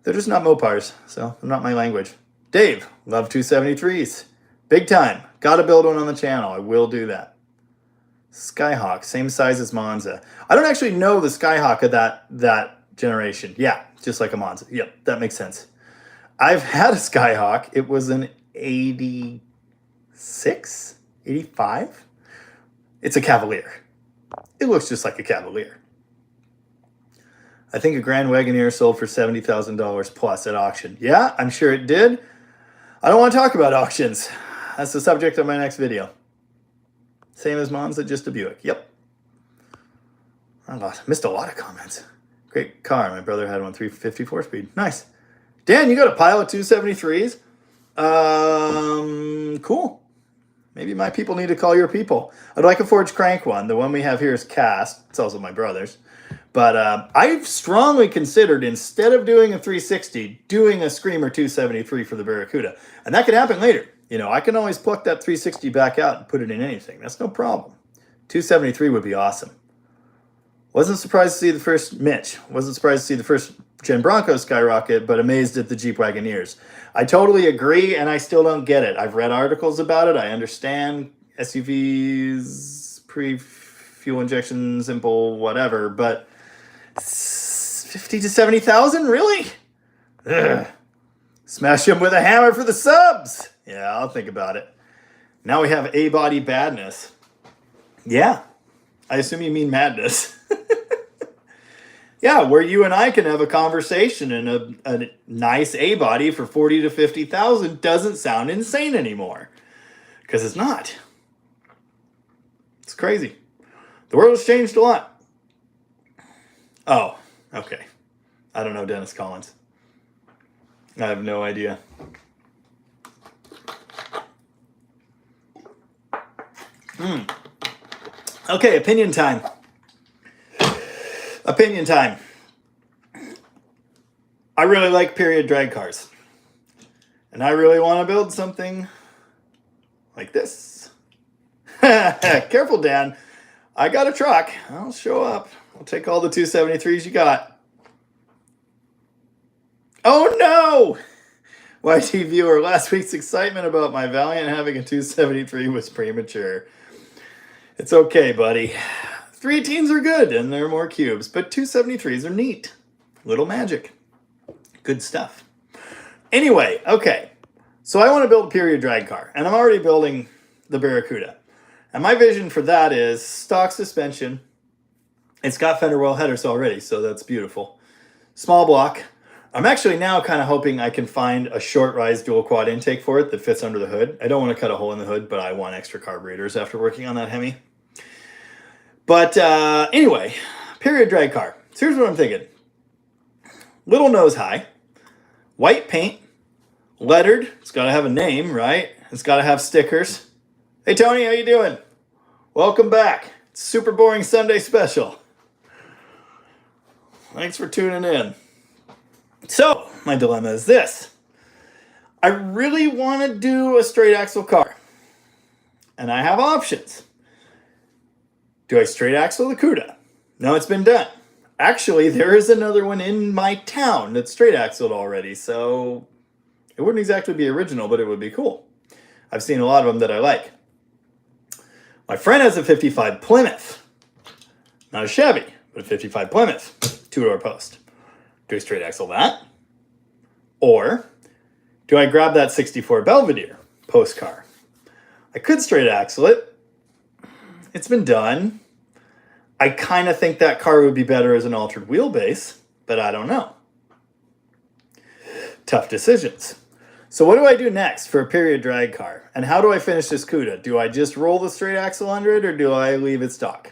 They're just not Mopars, so they're not my language. Dave, love 273s. Big time. Gotta build one on the channel. I will do that. Skyhawk, same size as Monza. I don't actually know the Skyhawk of that generation. Yeah, just like a Monza. Yep, that makes sense. I've had a Skyhawk. It was an 86? 85? It's a Cavalier. It looks just like a Cavalier. I think a Grand Wagoneer sold for $70,000 plus at auction. Yeah, I'm sure it did. I don't want to talk about auctions. That's the subject of my next video. Same as Monza, just a Buick. Yep. I missed a lot of comments. Great car. My brother had one, 354 speed. Nice. Dan, you got a pile of 273s? Cool. Maybe my people need to call your people. I'd like a forged crank one. The one we have here is cast. It's also my brother's. But I've strongly considered, instead of doing a 360, doing a Screamer 273 for the Barracuda. And that could happen later. I can always pluck that 360 back out and put it in anything. That's no problem. 273 would be awesome. Wasn't surprised to see the first Mitch. Wasn't surprised to see the first Gen Bronco skyrocket, but amazed at the Jeep Wagoneers. I totally agree, and I still don't get it. I've read articles about it. I understand SUVs, pre-fuel injection, simple, whatever, but 50 to 70,000? Really? Ugh. Smash them with a hammer for the subs. Yeah, I'll think about it. Now we have A-body badness. Yeah, I assume you mean madness. Yeah, where you and I can have a conversation, and a nice A-body for 40 to 50,000 doesn't sound insane anymore. Because it's not. It's crazy. The world has changed a lot. Oh, okay. I don't know Dennis Collins. I have no idea. Okay, opinion time. Opinion time. I really like period drag cars. And I really want to build something like this. Careful, Dan. I got a truck. I'll show up. I'll take all the 273s you got. Oh no! YT viewer, last week's excitement about my Valiant having a 273 was premature. It's okay, buddy. 318s are good, and they're more cubes, but 273s are neat. Little magic. Good stuff. Anyway, okay. So I want to build a period drag car, and I'm already building the Barracuda. And my vision for that is stock suspension, It's got fender well headers already, so that's beautiful. Small block. I'm actually now kind of hoping I can find a short rise dual quad intake for it that fits under the hood. I don't want to cut a hole in the hood, but I want extra carburetors after working on that Hemi. But anyway, period drag car. So here's what I'm thinking. Little nose high, white paint, lettered. It's got to have a name, right? It's got to have stickers. Hey Tony, how you doing? Welcome back. Super boring Sunday special. Thanks for tuning in. So, my dilemma is this. I really want to do a straight axle car. And I have options. Do I straight axle the Cuda? No, it's been done. Actually, there is another one in my town that's straight axled already, so it wouldn't exactly be original, but it would be cool. I've seen a lot of them that I like. My friend has a 55 Plymouth. Not a Chevy, but a 55 Plymouth. Two-door post. Do I straight axle that? Or do I grab that 64 Belvedere post car? I could straight axle it. It's been done. I kind of think that car would be better as an altered wheelbase, but I don't know. Tough decisions. So what do I do next for a period drag car? And how do I finish this Cuda? Do I just roll the straight axle under it, or do I leave it stock?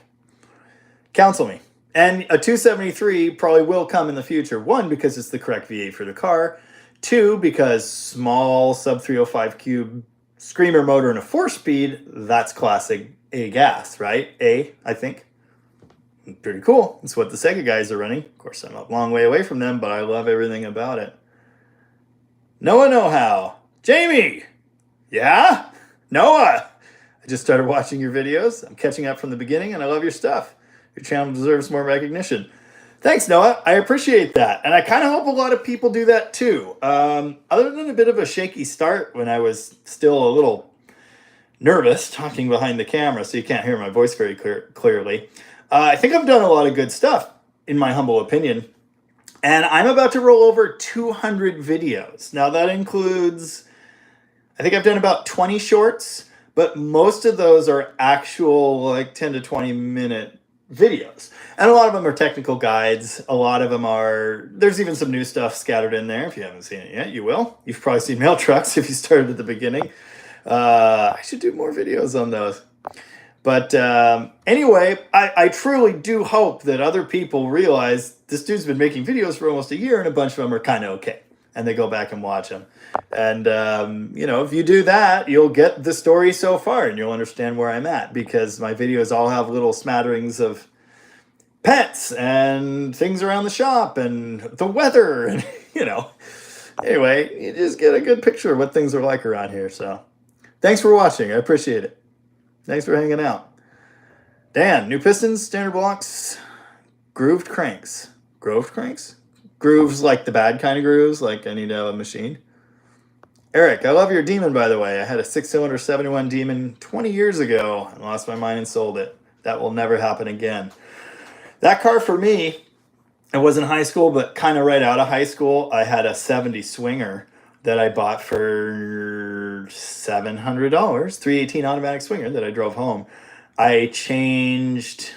Counsel me. And a 273 probably will come in the future. One, because it's the correct V8 for the car. Two, because small sub 305 cube screamer motor and a 4-speed, that's classic A gas, right? A, I think. Pretty cool. It's what the Sega guys are running. Of course, I'm a long way away from them, but I love everything about it. Noah Know-How. Jamie! Yeah? Noah! I just started watching your videos. I'm catching up from the beginning, and I love your stuff. Your channel deserves more recognition. Thanks, Noah. I appreciate that. And I kind of hope a lot of people do that too. Other than a bit of a shaky start when I was still a little nervous talking behind the camera, so you can't hear my voice very clearly. I think I've done a lot of good stuff, in my humble opinion. And I'm about to roll over 200 videos. Now that includes, I think I've done about 20 shorts, but most of those are actual like 10 to 20 minute videos. And a lot of them are technical guides. A lot of them are, there's even some new stuff scattered in there. If you haven't seen it yet, you will. You've probably seen mail trucks if you started at the beginning. I should do more videos on those. But anyway, I truly do hope that other people realize this dude's been making videos for almost a year and a bunch of them are kind of okay. And they go back and watch them. And, you know, if you do that, you'll get the story so far and you'll understand where I'm at. Because my videos all have little smatterings of pets and things around the shop and the weather. And, you know, anyway, you just get a good picture of what things are like around here. So thanks for watching. I appreciate it. Thanks for hanging out. Dan, new pistons, standard blocks, grooved cranks. Grooved cranks? Grooves like the bad kind of grooves, like I need to have a machine. Eric, I love your Demon, by the way. I had a 6-cylinder 71 Demon 20 years ago and lost my mind and sold it. That will never happen again. That car for me, it was in high school, but kind of right out of high school, I had a 70 Swinger that I bought for $700, 318 automatic Swinger that I drove home. I changed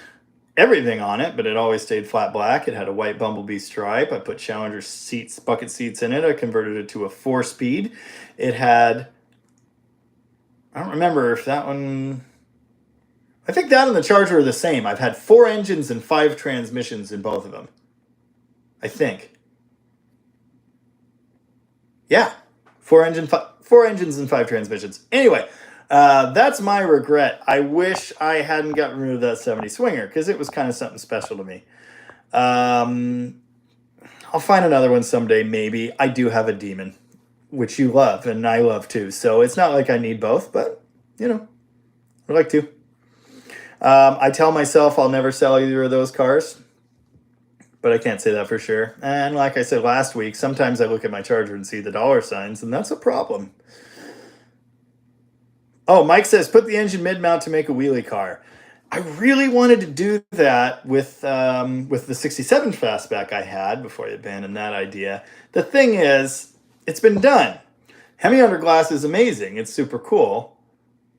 everything on it, but it always stayed flat black. It had a white Bumblebee stripe. I put Challenger seats, bucket seats in it. I converted it to a 4-speed. It had, I don't remember if that one, I think that and the Charger are the same. I've had 4 engines and 5 transmissions in both of them. I think. Yeah, 4 engines and 5 transmissions. Anyway, that's my regret. I wish I hadn't gotten rid of that 70 Swinger because it was kind of something special to me. I'll find another one someday, maybe. I do have a Demon, which you love, and I love too. So it's not like I need both, but, you know, I'd like to. I tell myself I'll never sell either of those cars, but I can't say that for sure. And like I said last week, sometimes I look at my Charger and see the dollar signs, and that's a problem. Oh, Mike says, put the engine mid-mount to make a wheelie car. I really wanted to do that with the 67 fastback I had before I abandoned that idea. The thing is, it's been done. Hemi under glass is amazing. It's super cool.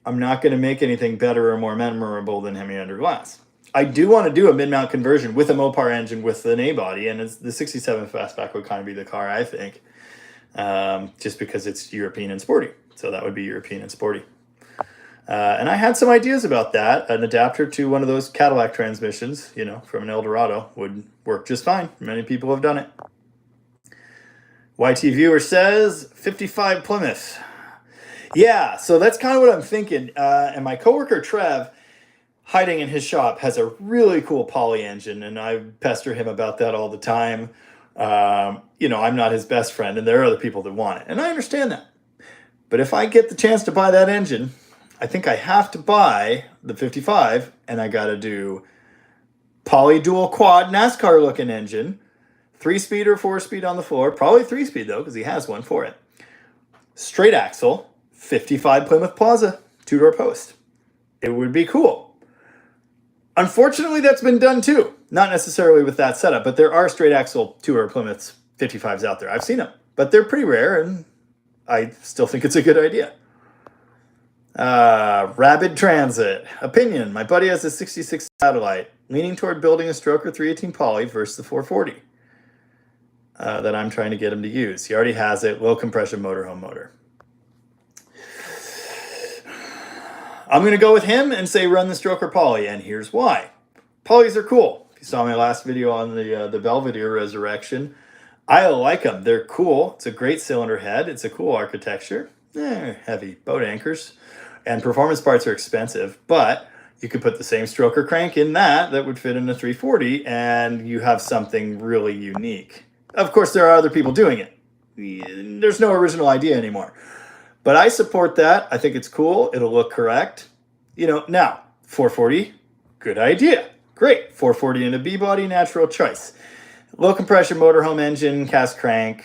I'm not going to make anything better or more memorable than Hemi under glass. I do want to do a mid-mount conversion with a Mopar engine with an A-body, and the 67 Fastback would kind of be the car, I think, just because it's European and sporty. So that would be European and sporty. And I had some ideas about that. An adapter to one of those Cadillac transmissions, you know, from an Eldorado would work just fine. Many people have done it. YT Viewer says 55 Plymouth. Yeah, so that's kind of what I'm thinking. And my coworker Trev, hiding in his shop, has a really cool poly engine, and I pester him about that all the time. You know, I'm not his best friend, and there are other people that want it, and I understand that. But if I get the chance to buy that engine, I think I have to buy the 55, and I got to do poly dual quad NASCAR looking engine, 3-speed or 4-speed on the floor, probably 3-speed though, because he has one for it. Straight axle, 55 Plymouth Plaza, 2-door post. It would be cool. Unfortunately, that's been done too. Not necessarily with that setup, but there are straight axle 2-door Plymouth 55s out there. I've seen them, but they're pretty rare, and I still think it's a good idea. Rabid Transit. Opinion. My buddy has a 66 Satellite, leaning toward building a Stroker 318 Poly versus the 440 that I'm trying to get him to use. He already has it. Low compression motorhome motor. I'm going to go with him and say run the Stroker Poly, and here's why. Polys are cool. If you saw my last video on the Belvedere Resurrection, I like them. They're cool. It's a great cylinder head. It's a cool architecture. Heavy boat anchors. And performance parts are expensive, but you could put the same stroker crank in that would fit in a 340, and you have something really unique. Of course, there are other people doing it. There's no original idea anymore. But I support that. I think it's cool. It'll look correct. You know, now, 440, good idea. Great. 440 in a B-body, natural choice. Low compression motorhome engine, cast crank.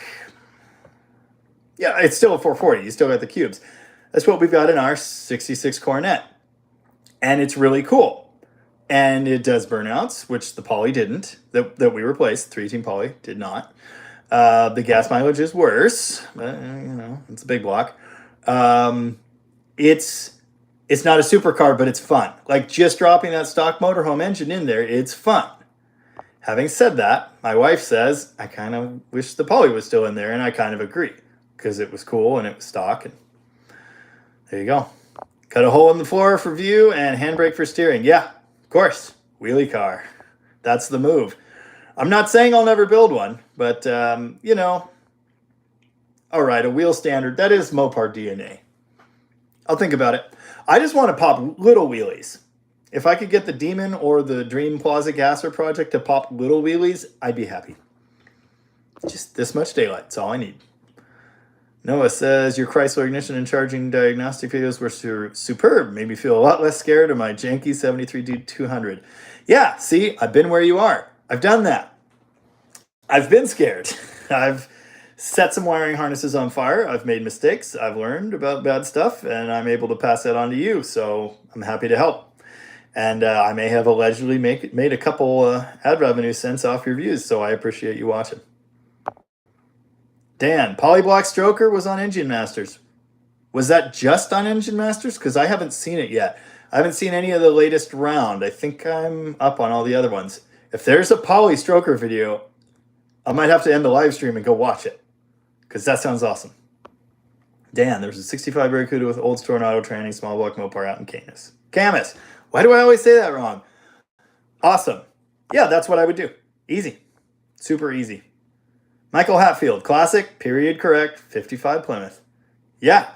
Yeah, it's still a 440. You still got the cubes. That's what we've got in our 66 Coronet. And it's really cool. And it does burnouts, which the Poly didn't, that we replaced. 318 Poly did not. The gas mileage is worse. But, you know, it's a big block. It's not a supercar, but it's fun. Like, just dropping that stock motorhome engine in there, it's fun. Having said that, my wife says, I kind of wish the Poly was still in there, and I kind of agree. Because it was cool, and it was stock, and there you go. Cut a hole in the floor for view and handbrake for steering. Yeah, of course. Wheelie car. That's the move. I'm not saying I'll never build one, but, you know, all right, a wheel standard. That is Mopar DNA. I'll think about it. I just want to pop little wheelies. If I could get the Demon or the Dream Plaza Gasser project to pop little wheelies, I'd be happy. Just this much daylight. That's all I need. Noah says, your Chrysler ignition and charging diagnostic videos were superb. Made me feel a lot less scared of my janky 73D200. Yeah, see, I've been where you are. I've done that. I've been scared. I've set some wiring harnesses on fire. I've made mistakes. I've learned about bad stuff, and I'm able to pass that on to you. So I'm happy to help. And I may have allegedly made a couple ad revenue cents off your views, so I appreciate you watching. Dan, Polyblock Stroker was on Engine Masters. Was that just on Engine Masters? Because I haven't seen it yet. I haven't seen any of the latest round. I think I'm up on all the other ones. If there's a Poly Stroker video, I might have to end the live stream and go watch it. Because that sounds awesome. Dan, there's a 65 Barracuda with old store and auto tranny small block Mopar out in Canis. Camus. Why do I always say that wrong? Awesome. Yeah, that's what I would do. Easy. Super easy. Michael Hatfield, classic, period correct, 55 Plymouth. Yeah,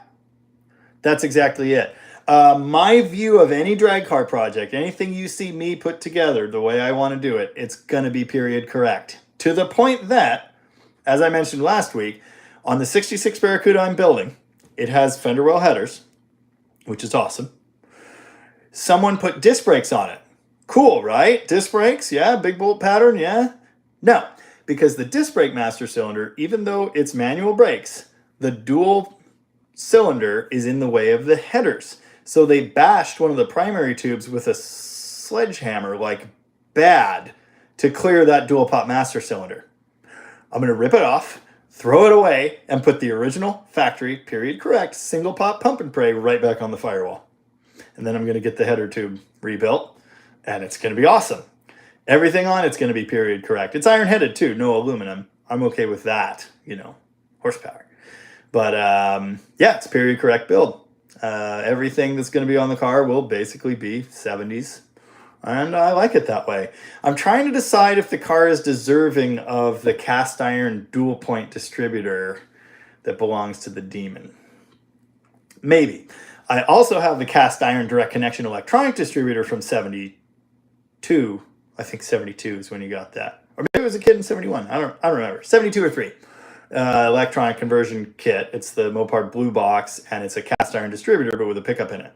that's exactly it. My view of any drag car project, anything you see me put together the way I want to do it, it's going to be period correct. To the point that, as I mentioned last week, on the 66 Barracuda I'm building, it has fender well headers, which is awesome. Someone put disc brakes on it. Cool, right? Disc brakes, yeah, big bolt pattern, yeah. No. Because the disc brake master cylinder, even though it's manual brakes, the dual cylinder is in the way of the headers. So they bashed one of the primary tubes with a sledgehammer, like bad, to clear that dual pop master cylinder. I'm going to rip it off, throw it away, and put the original factory, period correct, single pop pump and pray right back on the firewall. And then I'm going to get the header tube rebuilt and it's going to be awesome. Everything on it's going to be period correct. It's iron headed too, no aluminum. I'm okay with that, horsepower. But yeah, it's a period correct build. Everything that's going to be on the car will basically be 70s. And I like it that way. I'm trying to decide if the car is deserving of the cast iron dual point distributor that belongs to the Demon. Maybe. I also have the cast iron direct connection electronic distributor from 72. I think 72 is when you got that. Or maybe it was a kit in 71. I don't remember. 72 or 3. Electronic conversion kit. It's the Mopar Blue Box, and it's a cast iron distributor, but with a pickup in it.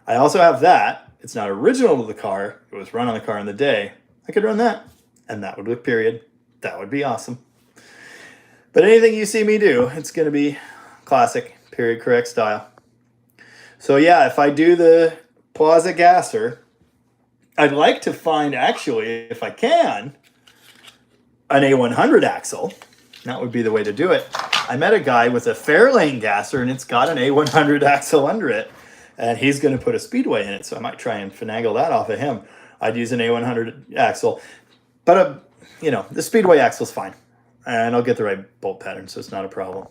I also have that. It's not original to the car. It was run on the car in the day. I could run that, and that would look period. That would be awesome. But anything you see me do, it's going to be classic, period correct style. So yeah, if I do the Plaza Gasser, I'd like to find, actually, if I can, an A100 axle. That would be the way to do it. I met a guy with a Fairlane Gasser, and it's got an A100 axle under it. And he's going to put a Speedway in it, so I might try and finagle that off of him. I'd use an A100 axle. But, the Speedway axle's fine. And I'll get the right bolt pattern, so it's not a problem.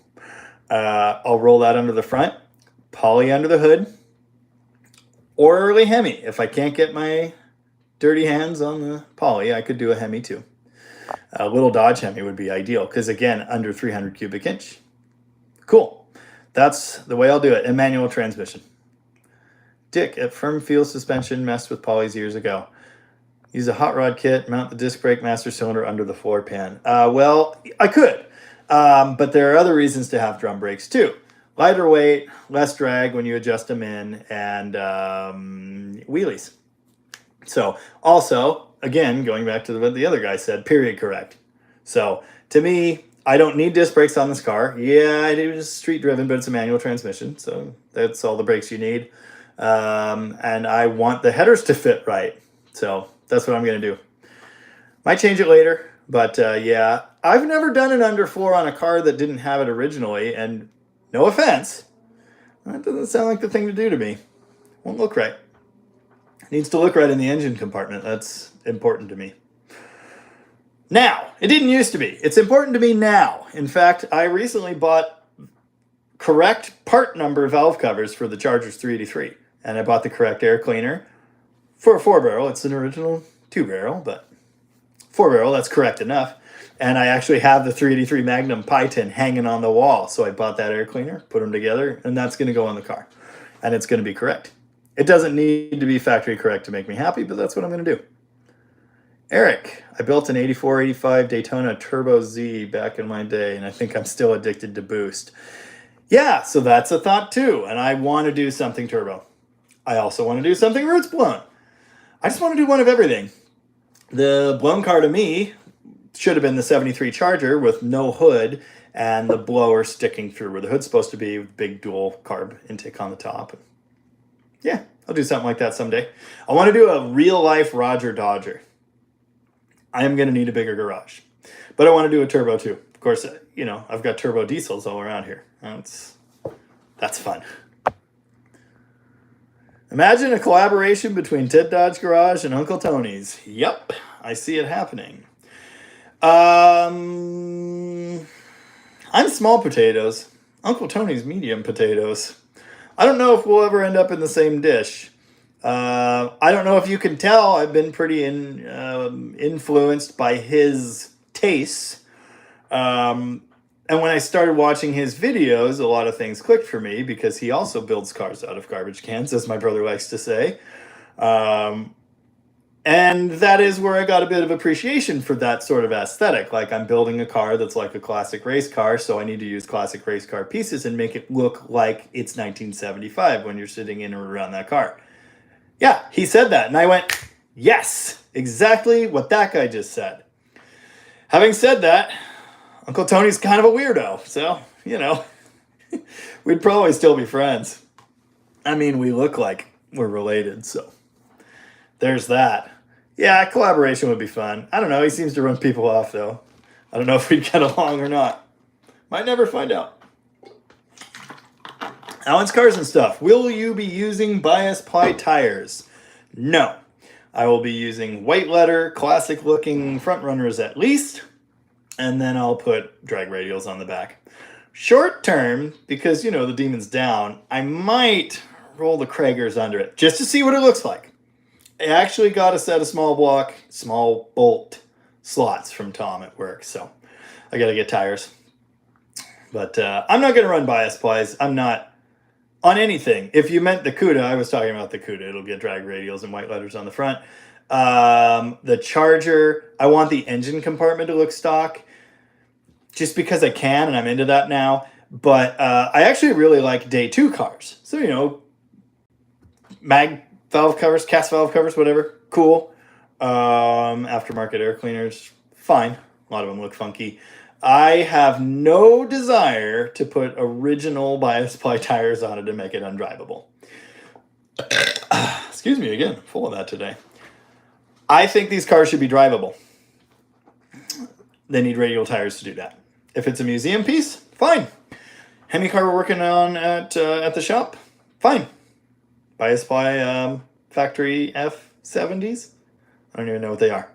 I'll roll that under the front, poly under the hood, or early Hemi. If I can't get my dirty hands on the poly, I could do a Hemi too. A little Dodge Hemi would be ideal, because, again, under 300 cubic inch. Cool. That's the way I'll do it. And manual transmission. Dick at Firm Feel Suspension messed with polys years ago. Use a hot rod kit, mount the disc brake master cylinder under the floor pan. Well, I could, but there are other reasons to have drum brakes too. Lighter weight, less drag when you adjust them in, and wheelies. So also, again, going back to what the other guy said, period correct. So to me, I don't need disc brakes on this car. Yeah, it is street driven, but it's a manual transmission, so that's all the brakes you need. And I want the headers to fit right. So that's what I'm going to do. Might change it later, but yeah, I've never done an underfloor on a car that didn't have it originally, and no offense, that doesn't sound like the thing to do to me. Won't look right. It needs to look right in the engine compartment. That's important to me. Now, it didn't used to be. It's important to me now. In fact, I recently bought correct part number valve covers for the Charger's 383. And I bought the correct air cleaner for a 4-barrel. It's an original 2-barrel, but 4-barrel, that's correct enough. And I actually have the 383 Magnum pie tin hanging on the wall. So I bought that air cleaner, put them together, and that's going to go on the car. And it's going to be correct. It doesn't need to be factory correct to make me happy, but that's what I'm going to do. Eric, I built an 84-85 Daytona Turbo Z back in my day, and I think I'm still addicted to boost. Yeah, so that's a thought too, and I want to do something turbo. I also want to do something roots blown. I just want to do one of everything. The blown car to me should have been the 73 Charger with no hood and the blower sticking through where the hood's supposed to be with big dual carb intake on the top. Yeah, I'll do something like that someday. I want to do a real-life Roger Dodger. I am going to need a bigger garage. But I want to do a turbo too. Of course, I've got turbo diesels all around here. That's fun. Imagine a collaboration between Ted Dodge Garage and Uncle Tony's. Yep, I see it happening. I'm small potatoes. Uncle Tony's medium potatoes. I don't know if we'll ever end up in the same dish. I don't know if you can tell, I've been pretty influenced by his tastes. And when I started watching his videos, a lot of things clicked for me because he also builds cars out of garbage cans, as my brother likes to say. And that is where I got a bit of appreciation for that sort of aesthetic. Like, I'm building a car that's like a classic race car, so I need to use classic race car pieces and make it look like it's 1975 when you're sitting in or around that car. Yeah, he said that, and I went, yes, exactly what that guy just said. Having said that, Uncle Tony's kind of a weirdo, so, we'd probably still be friends. I mean, we look like we're related, so there's that. Yeah, collaboration would be fun. I don't know, he seems to run people off, though. I don't know if we'd get along or not. Might never find out. Alan's Cars and Stuff. Will you be using bias ply tires? No. I will be using white letter, classic looking front runners at least, and then I'll put drag radials on the back. Short term, because the Demon's down, I might roll the Kragers under it just to see what it looks like. I actually got a set of small bolt slots from Tom at work, so I got to get tires. But I'm not going to run bias plies. I'm not on anything. If you meant the CUDA, I was talking about the CUDA. It'll get drag radials and white letters on the front. The Charger, I want the engine compartment to look stock just because I can, and I'm into that now. But I actually really like day 2 cars. So, mag valve covers, cast valve covers, whatever, cool. Aftermarket air cleaners, fine. A lot of them look funky. I have no desire to put original bias ply tires on it to make it undrivable. Excuse me again, full of that today. I think these cars should be drivable. They need radial tires to do that. If it's a museum piece, fine. Hemi car we're working on at the shop, fine. Bias ply factory F70s. I don't even know what they are.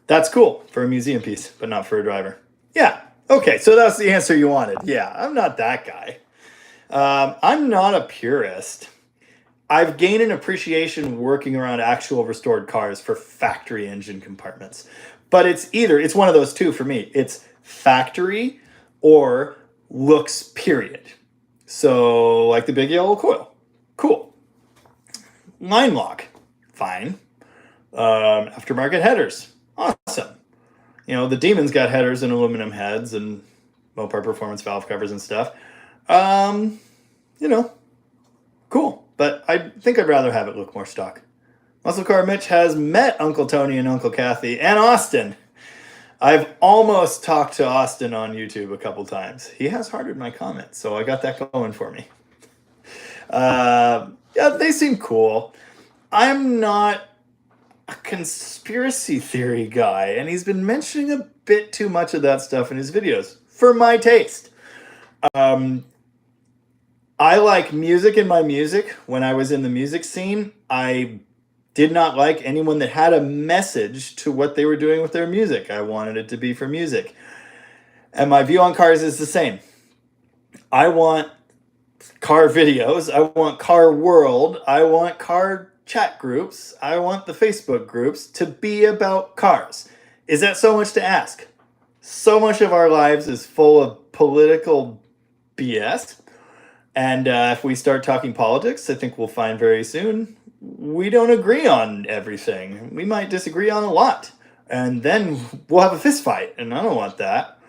That's cool for a museum piece, but not for a driver. Yeah, okay, so that's the answer you wanted. Yeah, I'm not that guy. I'm not a purist. I've gained an appreciation working around actual restored cars for factory engine compartments. But it's one of those two for me. It's factory or looks, period. So, like the big yellow coil. Cool. Line lock, fine. Aftermarket headers, awesome. The Demon's got headers and aluminum heads and Mopar performance valve covers and stuff. Cool. But I think I'd rather have it look more stock. Muscle Car Mitch has met Uncle Tony and Uncle Kathy and Austin. I've almost talked to Austin on YouTube a couple times. He has hearted my comments, so I got that going for me. Yeah, they seem cool. I'm not a conspiracy theory guy, and he's been mentioning a bit too much of that stuff in his videos, for my taste. I like music in my music. When I was in the music scene, I did not like anyone that had a message to what they were doing with their music. I wanted it to be for music. And my view on cars is the same. I want car videos. I want car world. I want car chat groups. I want the Facebook groups to be about cars. Is that so much to ask? So much of our lives is full of political BS. And if we start talking politics, I think we'll find very soon we don't agree on everything. We might disagree on a lot. And then we'll have a fist fight. And I don't want that.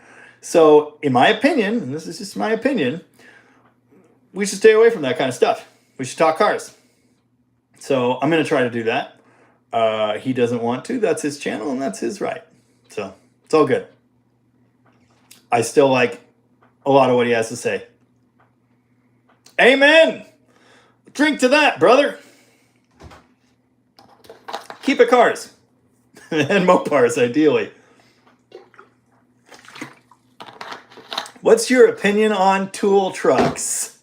So in my opinion, and this is just my opinion, we should stay away from that kind of stuff. We should talk cars. So I'm going to try to do that. He doesn't want to. That's his channel and that's his right. So it's all good. I still like a lot of what he has to say. Amen. Drink to that, brother. Keep it cars. And Mopars, ideally. What's your opinion on tool trucks?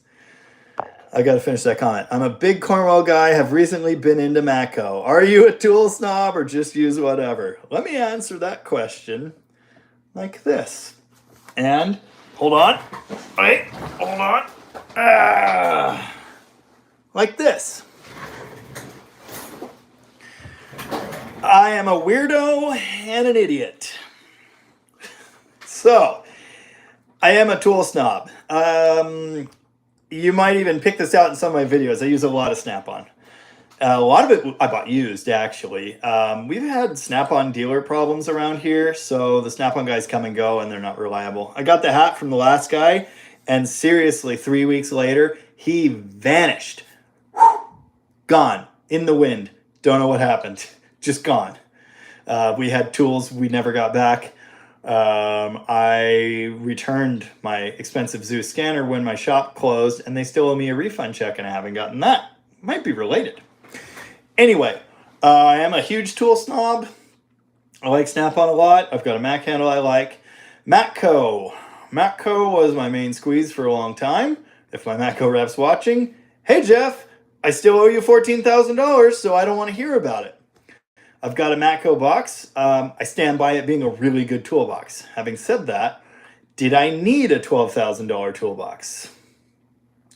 I got to finish that comment. I'm a big Cornwall guy, have recently been into Matco. Are you a tool snob or just use whatever? Let me answer that question like this. And, hold on. Wait, hold on. Like this. I am a weirdo and an idiot. So, I am a tool snob. You might even pick this out in some of my videos. I use a lot of Snap-on. A lot of it I bought used, actually. We've had Snap-on dealer problems around here, so the Snap-on guys come and go, and they're not reliable. I got the hat from the last guy, and seriously, 3 weeks later, he vanished. Gone. In the wind. Don't know what happened. Just gone. We had tools we never got back. I returned my expensive Zeus scanner when my shop closed, and they still owe me a refund check, and I haven't gotten that. Might be related. Anyway, I am a huge tool snob. I like Snap-on a lot. I've got a Mac handle I like. Matco. Matco was my main squeeze for a long time. If my Matco rep's watching, hey Jeff, I still owe you $14,000, so I don't want to hear about it. I've got a Matco box. I stand by it being a really good toolbox. Having said that, did I need a $12,000 toolbox?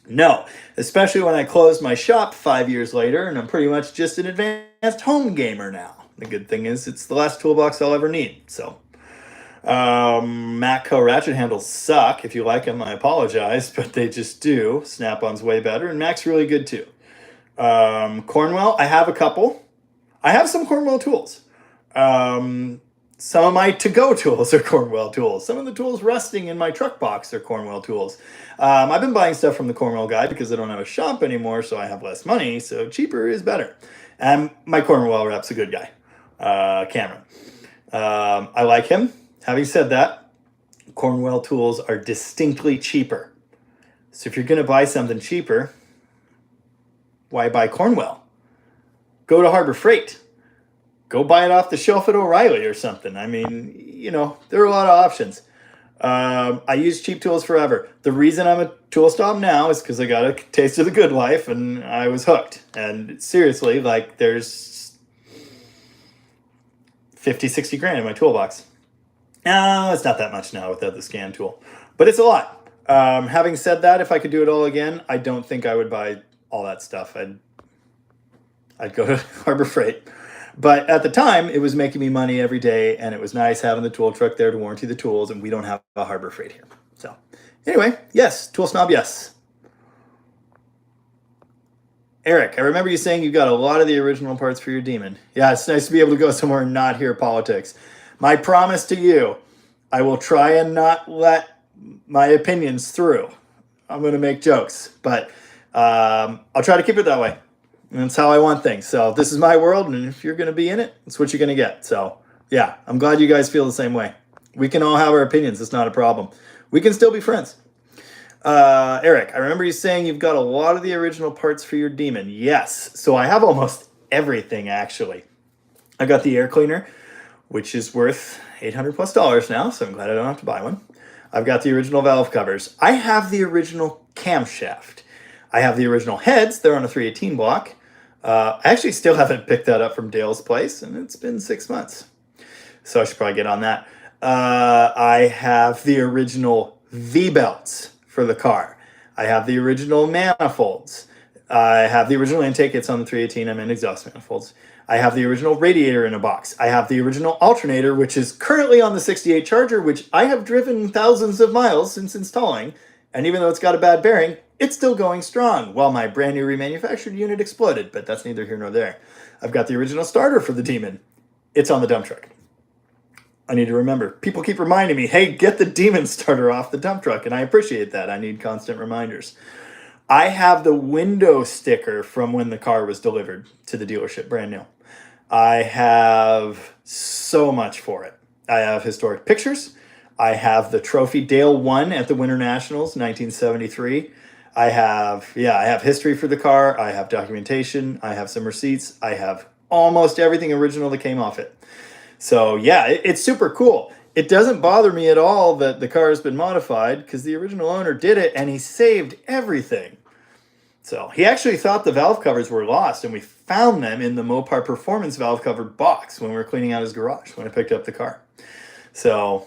No, especially when I closed my shop 5 years later and I'm pretty much just an advanced home gamer now. The good thing is it's the last toolbox I'll ever need. So, Matco ratchet handles suck. If you like them, I apologize, but they just do. Snap-on's way better, and Mac's really good too. Cornwell, I have a couple. I have some Cornwell tools. Some of my to-go tools are Cornwell tools. Some of the tools rusting in my truck box are Cornwell tools. I've been buying stuff from the Cornwell guy because I don't have a shop anymore, so I have less money, so cheaper is better. And my Cornwell rep's a good guy, Cameron. I like him. Having said that, Cornwell tools are distinctly cheaper. So if you're going to buy something cheaper, why buy Cornwell? Go to Harbor Freight. Go buy it off the shelf at O'Reilly or something. I mean, you know, there are a lot of options. I use cheap tools forever. The reason I'm a tool snob now is because I got a taste of the good life and I was hooked. And seriously, like, there's 50, 60 grand in my toolbox. No, it's not that much now without the scan tool, but it's a lot. Having said that, if I could do it all again, I don't think I would buy all that stuff. I'd go to Harbor Freight. But at the time, it was making me money every day, and it was nice having the tool truck there to warranty the tools, and we don't have a Harbor Freight here. So anyway, yes, tool snob, yes. Eric, I remember you saying you got a lot of the original parts for your Demon. Yeah, it's nice to be able to go somewhere and not hear politics. My promise to you, I will try and not let my opinions through. I'm going to make jokes, but I'll try to keep it that way. And that's how I want things. So this is my world, and if you're going to be in it, that's what you're going to get. So yeah, I'm glad you guys feel the same way. We can all have our opinions. It's not a problem. We can still be friends. Eric, I remember you saying you've got a lot of the original parts for your Demon. Yes. So I have almost everything, actually. I got the air cleaner, which is worth $800+ now, so I'm glad I don't have to buy one. I've got the original valve covers. I have the original camshaft. I have the original heads. They're on a 318 block. I actually still haven't picked that up from Dale's place, and it's been 6 months. So I should probably get on that. I have the original V-belts for the car. I have the original manifolds. I have the original intake. It's on the 318. I'm in exhaust manifolds. I have the original radiator in a box. I have the original alternator, which is currently on the 68 Charger, which I have driven thousands of miles since installing. And even though it's got a bad bearing, it's still going strong. Well, my brand new remanufactured unit exploded, but that's neither here nor there. I've got the original starter for the Demon. It's on the dump truck. I need to remember. People keep reminding me, hey, get the Demon starter off the dump truck, and I appreciate that. I need constant reminders. I have the window sticker from when the car was delivered to the dealership, brand new. I have so much for it. I have historic pictures. I have the trophy Dale won at the Winter Nationals, 1973. I have history for the car. I have documentation. I have some receipts. I have almost everything original that came off it. So yeah, it's super cool. It doesn't bother me at all that the car has been modified because the original owner did it and he saved everything. So he actually thought the valve covers were lost, and we found them in the Mopar Performance valve cover box when we were cleaning out his garage when I picked up the car. So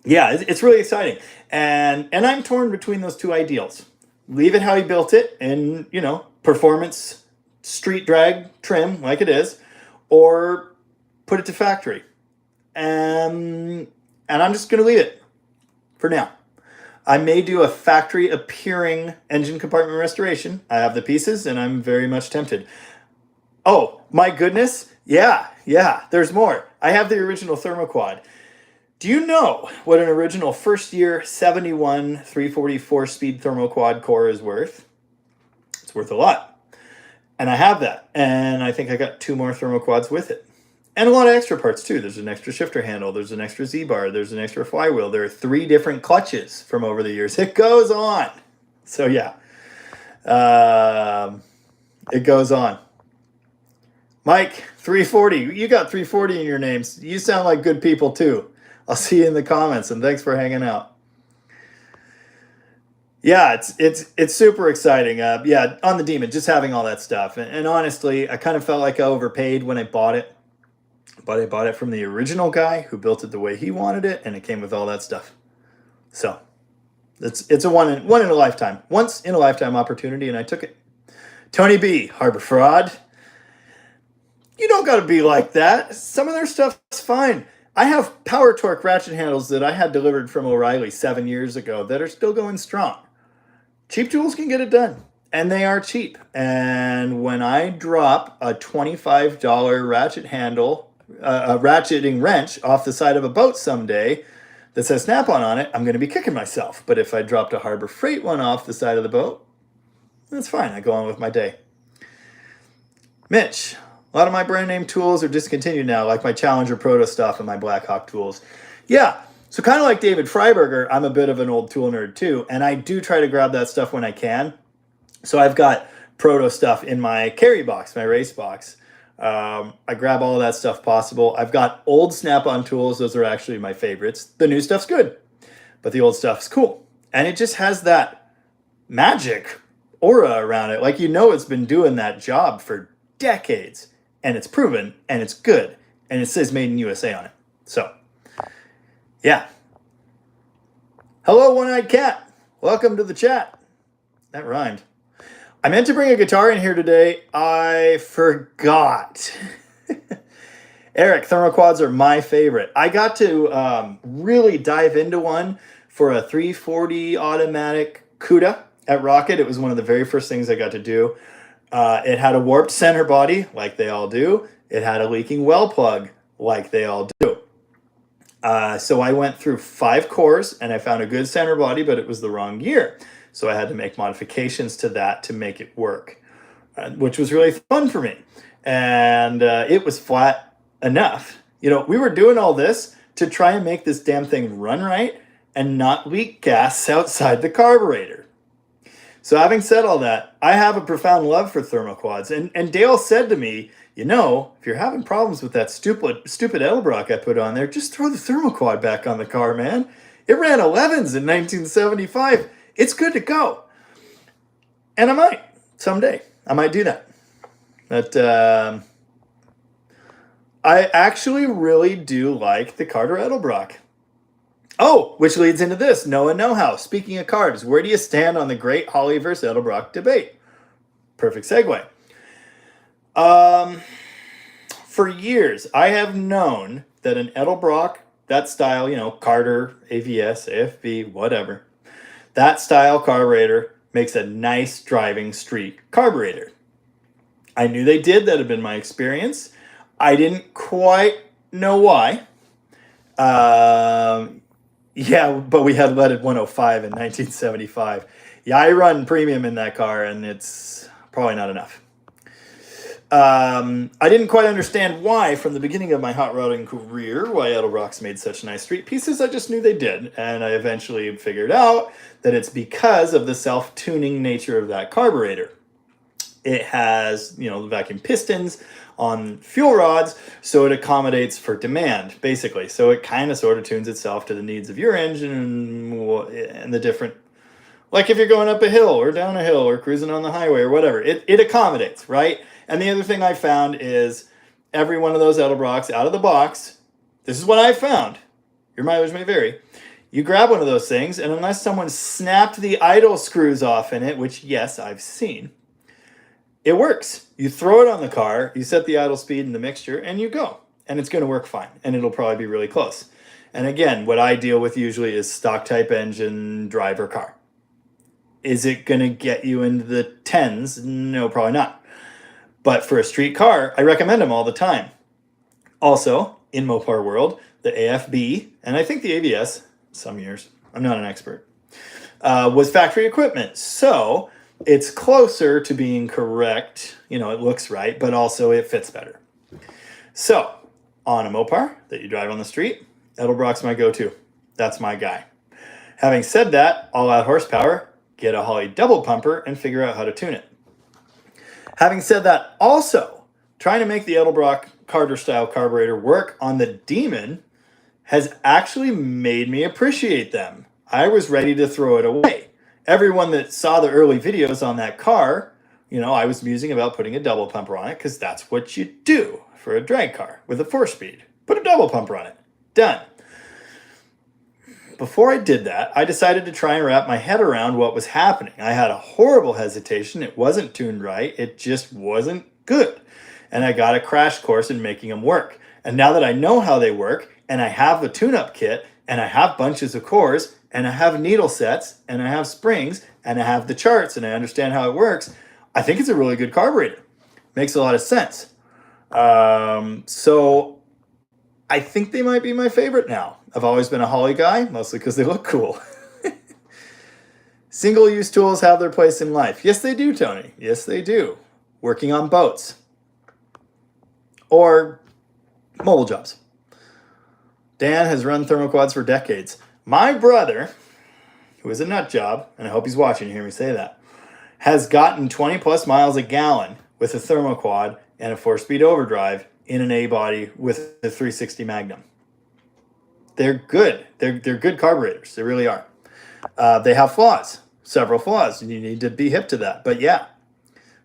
yeah, it's really exciting. And I'm torn between those two ideals. Leave it how he built it in, you know, performance, street drag trim like it is, or put it to factory. And I'm just going to leave it for now. I may do a factory appearing engine compartment restoration. I have the pieces and I'm very much tempted. Oh, my goodness. Yeah, there's more. I have the original thermoquad. Do you know what an original first year 71 344 speed thermoquad core is worth? It's worth a lot. And I have that. And I think I got 2 more thermoquads with it. And a lot of extra parts too. There's an extra shifter handle. There's an extra Z-bar. There's an extra flywheel. There are 3 different clutches from over the years. It goes on. So yeah, it goes on. Mike, 340. You got 340 in your names. You sound like good people too. I'll see you in the comments, and thanks for hanging out. Yeah, it's super exciting. Yeah, on the Demon, just having all that stuff. And honestly, I kind of felt like I overpaid when I bought it. but I bought it from the original guy who built it the way he wanted it, and it came with all that stuff. So it's a once in a lifetime opportunity, and I took it. Tony B, Harbor Fraud. You don't got to be like that. Some of their stuff's fine. I have Power Torque ratchet handles that I had delivered from O'Reilly 7 years ago that are still going strong. Cheap tools can get it done, and they are cheap. And when I drop a $25 ratchet handle, a ratcheting wrench off the side of a boat someday that says Snap-on on it, I'm going to be kicking myself. But if I dropped a Harbor Freight one off the side of the boat, that's fine. I go on with my day. Mitch, a lot of my brand name tools are discontinued now, like my Challenger Proto stuff and my Blackhawk tools. Yeah, so kind of like David Freiberger, I'm a bit of an old tool nerd too, and I do try to grab that stuff when I can. So I've got Proto stuff in my carry box, my race box. I grab all of that stuff possible. I've got old Snap-on tools. Those are actually my favorites. The new stuff's good, but the old stuff's cool. And it just has that magic aura around it. Like, you know, it's been doing that job for decades, and it's proven, and it's good, and it says made in USA on it. So, yeah. Hello, One-Eyed Cat. Welcome to the chat. That rhymed. I meant to bring a guitar in here today. I forgot. Eric, thermoquads are my favorite. I got to really dive into one for a 340 automatic CUDA at Rocket. It was one of the very first things I got to do. It had a warped center body, like they all do. It had a leaking well plug, like they all do. So I went through 5 cores, and I found a good center body, but it was the wrong gear. So I had to make modifications to that to make it work, which was really fun for me. And it was flat enough. You know, we were doing all this to try and make this damn thing run right and not leak gas outside the carburetor. So having said all that, I have a profound love for thermoquads. And Dale said to me, you know, if you're having problems with that stupid Edelbrock I put on there, just throw the thermoquad back on the car, man. It ran 11s in 1975. It's good to go. And I might someday. I might do that. But I actually really do like the Carter Edelbrock. Oh, which leads into this. Know and know-how. Speaking of carbs, where do you stand on the great Holly versus Edelbrock debate? Perfect segue. For years, I have known that an Edelbrock, that style, you know, Carter, AVS, AFB, whatever, that style carburetor makes a nice driving street carburetor. I knew they did. That had been my experience. I didn't quite know why. Yeah, but we had leaded 105 in 1975. Yeah, I run premium in that car, and it's probably not enough. I didn't quite understand why, from the beginning of my hot rodding career, why Edelbrocks made such nice street pieces. I just knew they did, and I eventually figured out that it's because of the self-tuning nature of that carburetor. It has, you know, the vacuum pistons on fuel rods, so it accommodates for demand, basically. So it kind of sort of tunes itself to the needs of your engine and the different, like if you're going up a hill or down a hill or cruising on the highway or whatever, it accommodates, right? And the other thing I found is every one of those Edelbrocks out of the box, this is what I found, your mileage may vary, you grab one of those things, and unless someone snapped the idle screws off in it, which yes, I've seen, it works. You throw it on the car, you set the idle speed and the mixture, and you go. And it's going to work fine, and it'll probably be really close. And again, what I deal with usually is stock type engine, driver car. Is it going to get you into the 10s? No, probably not. But for a street car, I recommend them all the time. Also, in Mopar world, the AFB, and I think the ABS, some years, I'm not an expert, was factory equipment. So it's closer to being correct. You know, it looks right, but also it fits better. So on a Mopar that you drive on the street, Edelbrock's my go-to. That's my guy. Having said that, all out horsepower, get a Holly double pumper and figure out how to tune it. Having said that, also, trying to make the Edelbrock Carter-style carburetor work on the Demon has actually made me appreciate them. I was ready to throw it away. Everyone that saw the early videos on that car You know, I was musing about putting a double pumper on it because that's what you do for a drag car with a 4-speed. Put a double pumper on it. Done. Before I did that, I decided to try and wrap my head around what was happening. I had a horrible hesitation. It wasn't tuned right. It just wasn't good. And I got a crash course in making them work. And now that I know how they work, and I have a tune-up kit, and I have bunches of cores, and I have needle sets, and I have springs, and I have the charts, and I understand how it works, I think it's a really good carburetor. Makes a lot of sense. So I think they might be my favorite now. I've always been a Holley guy, mostly because they look cool. Single-use tools have their place in life. Yes, they do, Tony. Yes, they do. Working on boats. Or mobile jobs. Dan has run thermoquads for decades. My brother, who is a nut job, and I hope he's watching, you hear me say that, has gotten 20 plus miles a gallon with a thermoquad and a 4-speed overdrive in an A-body with a 360 Magnum. They're good. They're good carburetors. They really are. They have flaws, several flaws, and you need to be hip to that. But yeah,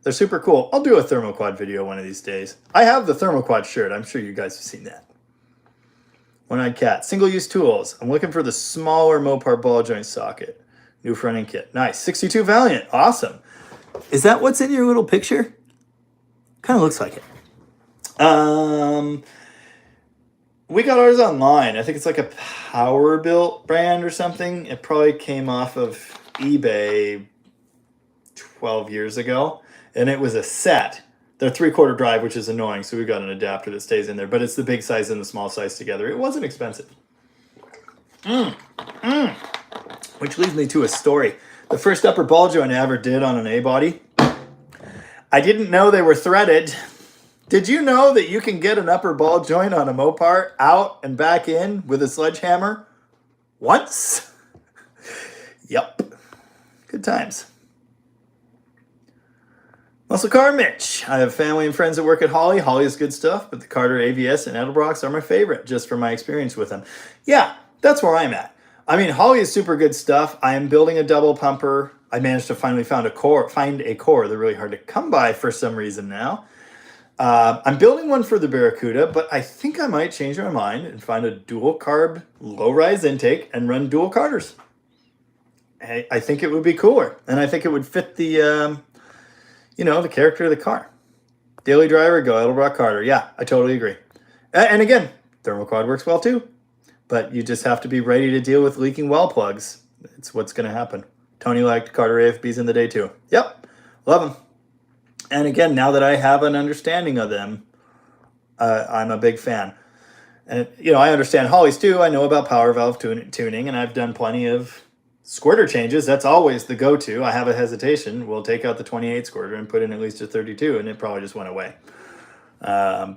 they're super cool. I'll do a thermoquad video one of these days. I have the thermoquad shirt. I'm sure you guys have seen that. One-eyed cat. Single-use tools. I'm looking for the smaller Mopar ball joint socket. New front-end kit. Nice. 62 Valiant. Awesome. Is that what's in your little picture? Kind of looks like it. We got ours online. I think it's like a Power Built brand or something. It probably came off of eBay 12 years ago. And it was a set. They're 3/4 drive, which is annoying. So we got an adapter that stays in there. But it's the big size and the small size together. It wasn't expensive. Which leads me to a story. The first upper ball joint I ever did on an A-body. I didn't know they were threaded. Did you know that you can get an upper ball joint on a Mopar out and back in with a sledgehammer once? Yep. Good times. Muscle Car Mitch. I have family and friends that work at Holley. Holley is good stuff, but the Carter AVS and Edelbrocks are my favorite, just from my experience with them. Yeah, that's where I'm at. I mean, Holley is super good stuff. I am building a double pumper. I managed to finally find a core. They're really hard to come by for some reason now. I'm building one for the Barracuda, but I think I might change my mind and find a dual carb low rise intake and run dual Carters. I think it would be cooler, and I think it would fit the, the character of the car. Daily driver, go Edelbrock Carter. Yeah, I totally agree. And again, thermoquad works well too, but you just have to be ready to deal with leaking well plugs. It's what's going to happen. Tony liked Carter AFBs in the day too. Yep, love them. And again, now that I have an understanding of them, I'm a big fan. And, I understand Holley's too. I know about power valve tuning, and I've done plenty of squirter changes. That's always the go-to. I have a hesitation. We'll take out the 28 squirter and put in at least a 32, and it probably just went away.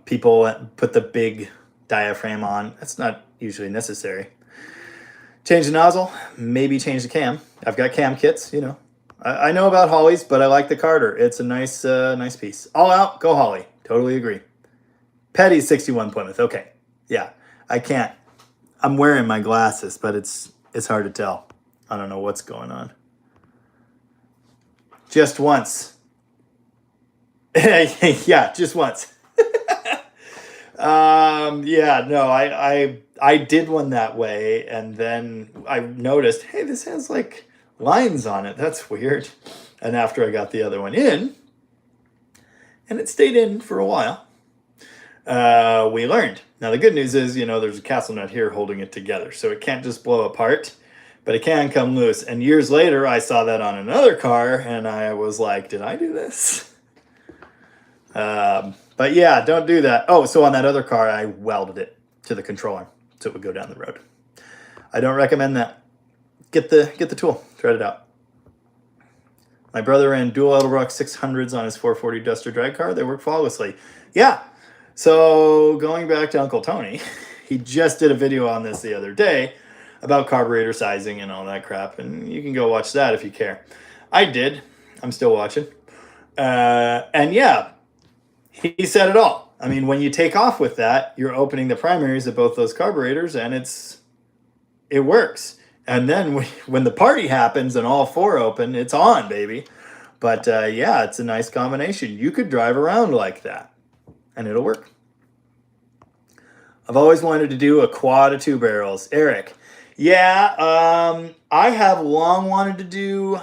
People put the big diaphragm on. That's not usually necessary. Change the nozzle, maybe change the cam. I've got cam kits, I know about Holley's, but I like the Carter. It's a nice piece. All out, go Holley. Totally agree. Petty 61 Plymouth. Okay. Yeah, I can't. I'm wearing my glasses, but it's hard to tell. I don't know what's going on. Just once. Yeah, just once. I did one that way, and then I noticed, hey, this has like lines on it. That's weird. And after I got the other one in, and it stayed in for a while, we learned. Now the good news is, there's a castle nut here holding it together, so it can't just blow apart, but it can come loose. And years later, I saw that on another car, and I was like, did I do this? But yeah, don't do that. Oh, so on that other car, I welded it to the controller so it would go down the road. I don't recommend that. Get the tool. Try it out. My brother ran dual Edelbrock 600s on his 440 Duster drag car. They work flawlessly. Yeah. So going back to Uncle Tony, he just did a video on this the other day about carburetor sizing and all that crap. And you can go watch that if you care. I did. I'm still watching. And yeah, he said it all. I mean, when you take off with that, you're opening the primaries of both those carburetors, and it works. And then when the party happens and all four open, it's on, baby. But yeah, it's a nice combination. You could drive around like that, and it'll work. I've always wanted to do a quad of 2 barrels. Eric, yeah, I have long wanted to do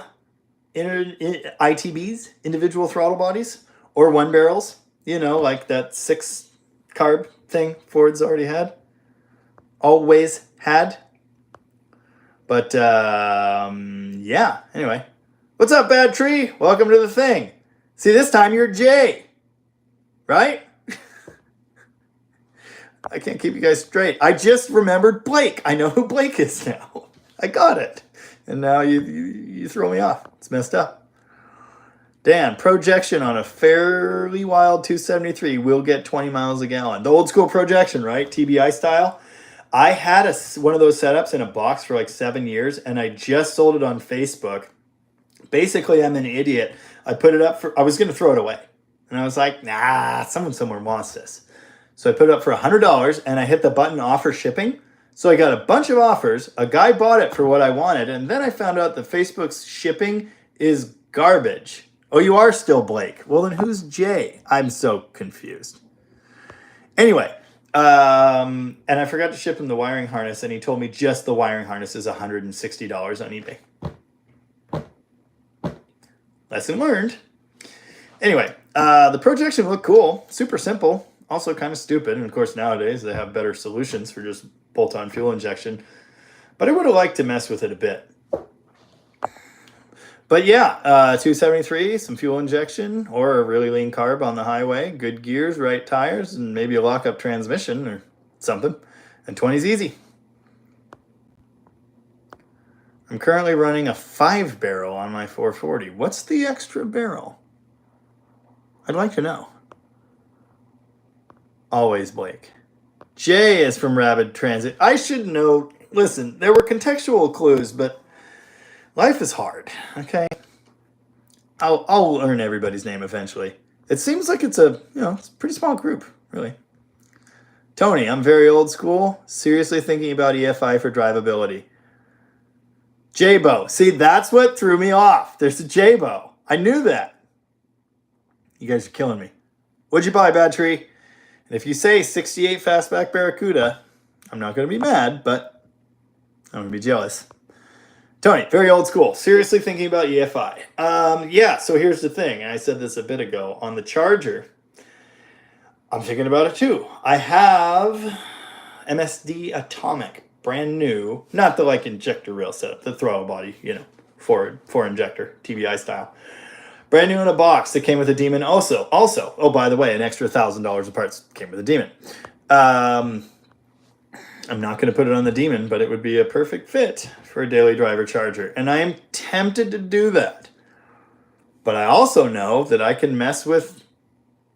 ITBs, individual throttle bodies, or 1 barrels. You know, like that 6 carb thing Ford's already had. Always had. But yeah, anyway. What's up, Bad Tree? Welcome to the thing. See, this time you're Jay, right? I can't keep you guys straight. I just remembered Blake. I know who Blake is now. I got it. And now you throw me off. It's messed up. Dan, projection on a fairly wild 273 will get 20 miles a gallon. The old school projection, right? TBI style. I had one of those setups in a box for like 7 years, and I just sold it on Facebook. Basically, I'm an idiot. I put it up I was going to throw it away. And I was like, nah, someone somewhere wants this. So I put it up for $100, and I hit the button offer shipping. So I got a bunch of offers. A guy bought it for what I wanted, and then I found out that Facebook's shipping is garbage. Oh, you are still Blake. Well, then who's Jay? I'm so confused. Anyway, and I forgot to ship him the wiring harness, and he told me just the wiring harness is $160 on eBay. Lesson learned. Anyway, the projection looked cool. Super simple. Also kind of stupid. And of course, nowadays they have better solutions for just bolt-on fuel injection. But I would have liked to mess with it a bit. But yeah, 273, some fuel injection, or a really lean carb on the highway, good gears, right tires, and maybe a lock-up transmission or something. And 20's easy. I'm currently running a 5 barrel on my 440. What's the extra barrel? I'd like to know. Always Blake. Jay is from Rapid Transit. I should know. Listen, there were contextual clues, but life is hard, okay? I'll learn everybody's name eventually. It seems like it's it's a pretty small group, really. Tony, I'm very old school. Seriously thinking about EFI for drivability. J-Bo. See, that's what threw me off. There's a J-Bo. I knew that. You guys are killing me. What'd you buy, Bad Tree? And if you say 68 Fastback Barracuda, I'm not going to be mad, but I'm going to be jealous. Tony, very old school. Seriously thinking about EFI. Yeah, so here's the thing. And I said this a bit ago. On the Charger, I'm thinking about it too. I have MSD Atomic, brand new. Not the injector rail setup, the throttle body, four injector, TBI style. Brand new in a box that came with a Demon also. Oh, by the way, an extra $1,000 of parts came with a Demon. I'm not going to put it on the Demon, but it would be a perfect fit for a daily driver Charger. And I am tempted to do that. But I also know that I can mess with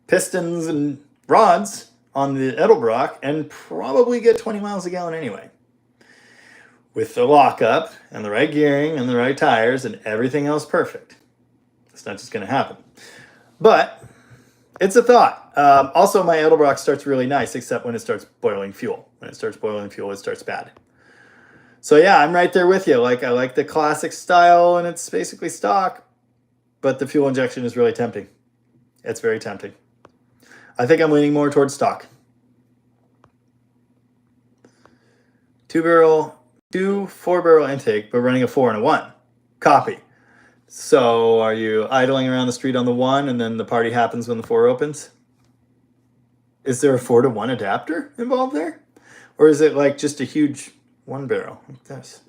pistons and rods on the Edelbrock and probably get 20 miles a gallon anyway. With the lockup and the right gearing and the right tires and everything else perfect. It's not just going to happen. But it's a thought. Also, my Edelbrock starts really nice, except when it starts boiling fuel. When it starts boiling fuel, it starts bad. So yeah, I'm right there with you. I like the classic style, and it's basically stock. But the fuel injection is really tempting. It's very tempting. I think I'm leaning more towards stock. 4-barrel intake, but running a 4 and a 1. Copy. So are you idling around the street on the 1 and then the party happens when the 4 opens? Is there a 4-to-1 adapter involved there? Or is it just a huge 1 barrel like this?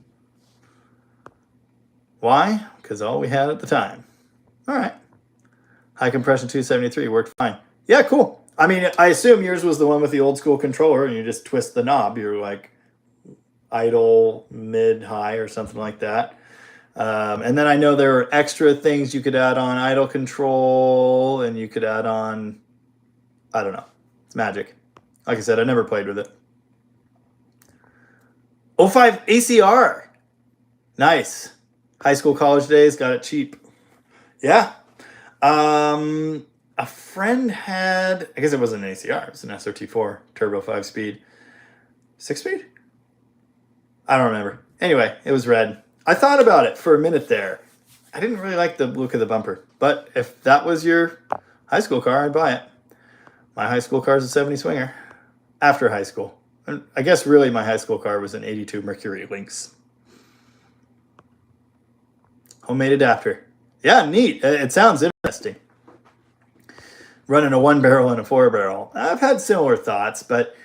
Why? Because all we had at the time. All right. High compression 273 worked fine. Yeah, cool. I mean, I assume yours was the one with the old school controller and you just twist the knob. You're idle, mid, high or something like that. And then I know there are extra things you could add on idle control, and you could add on, I don't know. It's magic. Like I said, I never played with it. 05 ACR. Nice. High school, college days, got it cheap. Yeah. A friend had, I guess it wasn't an ACR, it was an SRT4 turbo 5-speed. 6-speed? I don't remember. Anyway, it was red. I thought about it for a minute there. I didn't really like the look of the bumper. But if that was your high school car, I'd buy it. My high school car is a 70 Swinger after high school. And I guess really my high school car was an 82 Mercury Lynx. Homemade adapter. Yeah, neat. It sounds interesting. Running a 1-barrel and a 4-barrel. I've had similar thoughts, but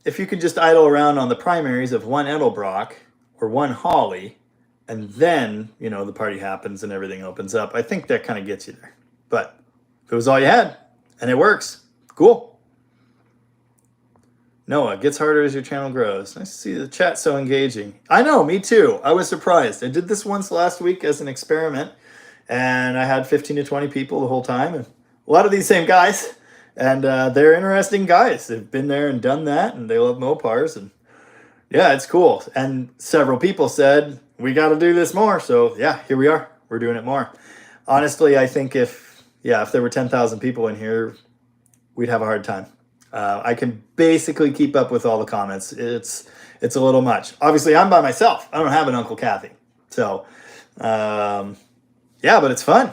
if you could just idle around on the primaries of one Edelbrock or one Holly, and then, you know, the party happens and everything opens up, I think that kind of gets you there. But if it was all you had and it works, cool. Noah, it gets harder as your channel grows. Nice to see the chat so engaging. I know, me too. I was surprised. I did this once last week as an experiment, and I had 15 to 20 people the whole time, and a lot of these same guys, and they're interesting guys. They've been there and done that, and they love Mopars, and yeah, it's cool. And several people said, we got to do this more. So yeah, here we are. We're doing it more. Honestly, I think if there were 10,000 people in here, we'd have a hard time. I can basically keep up with all the comments. It's a little much. Obviously, I'm by myself. I don't have an Uncle Kathy. So yeah, but it's fun.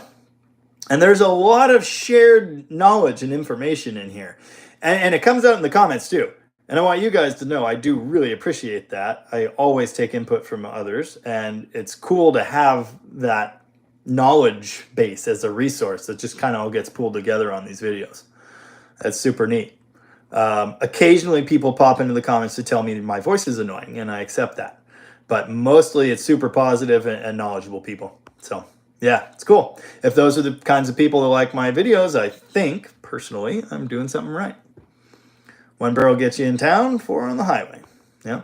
And there's a lot of shared knowledge and information in here. And it comes out in the comments too. And I want you guys to know I do really appreciate that. I always take input from others, and it's cool to have that knowledge base as a resource that just kind of all gets pulled together on these videos. That's super neat. Occasionally people pop into the comments to tell me my voice is annoying, and I accept that. But mostly it's super positive and knowledgeable people. So yeah, it's cool. If those are the kinds of people that like my videos, I think, personally, I'm doing something right. 1 barrel gets you in town, 4 on the highway. Yeah.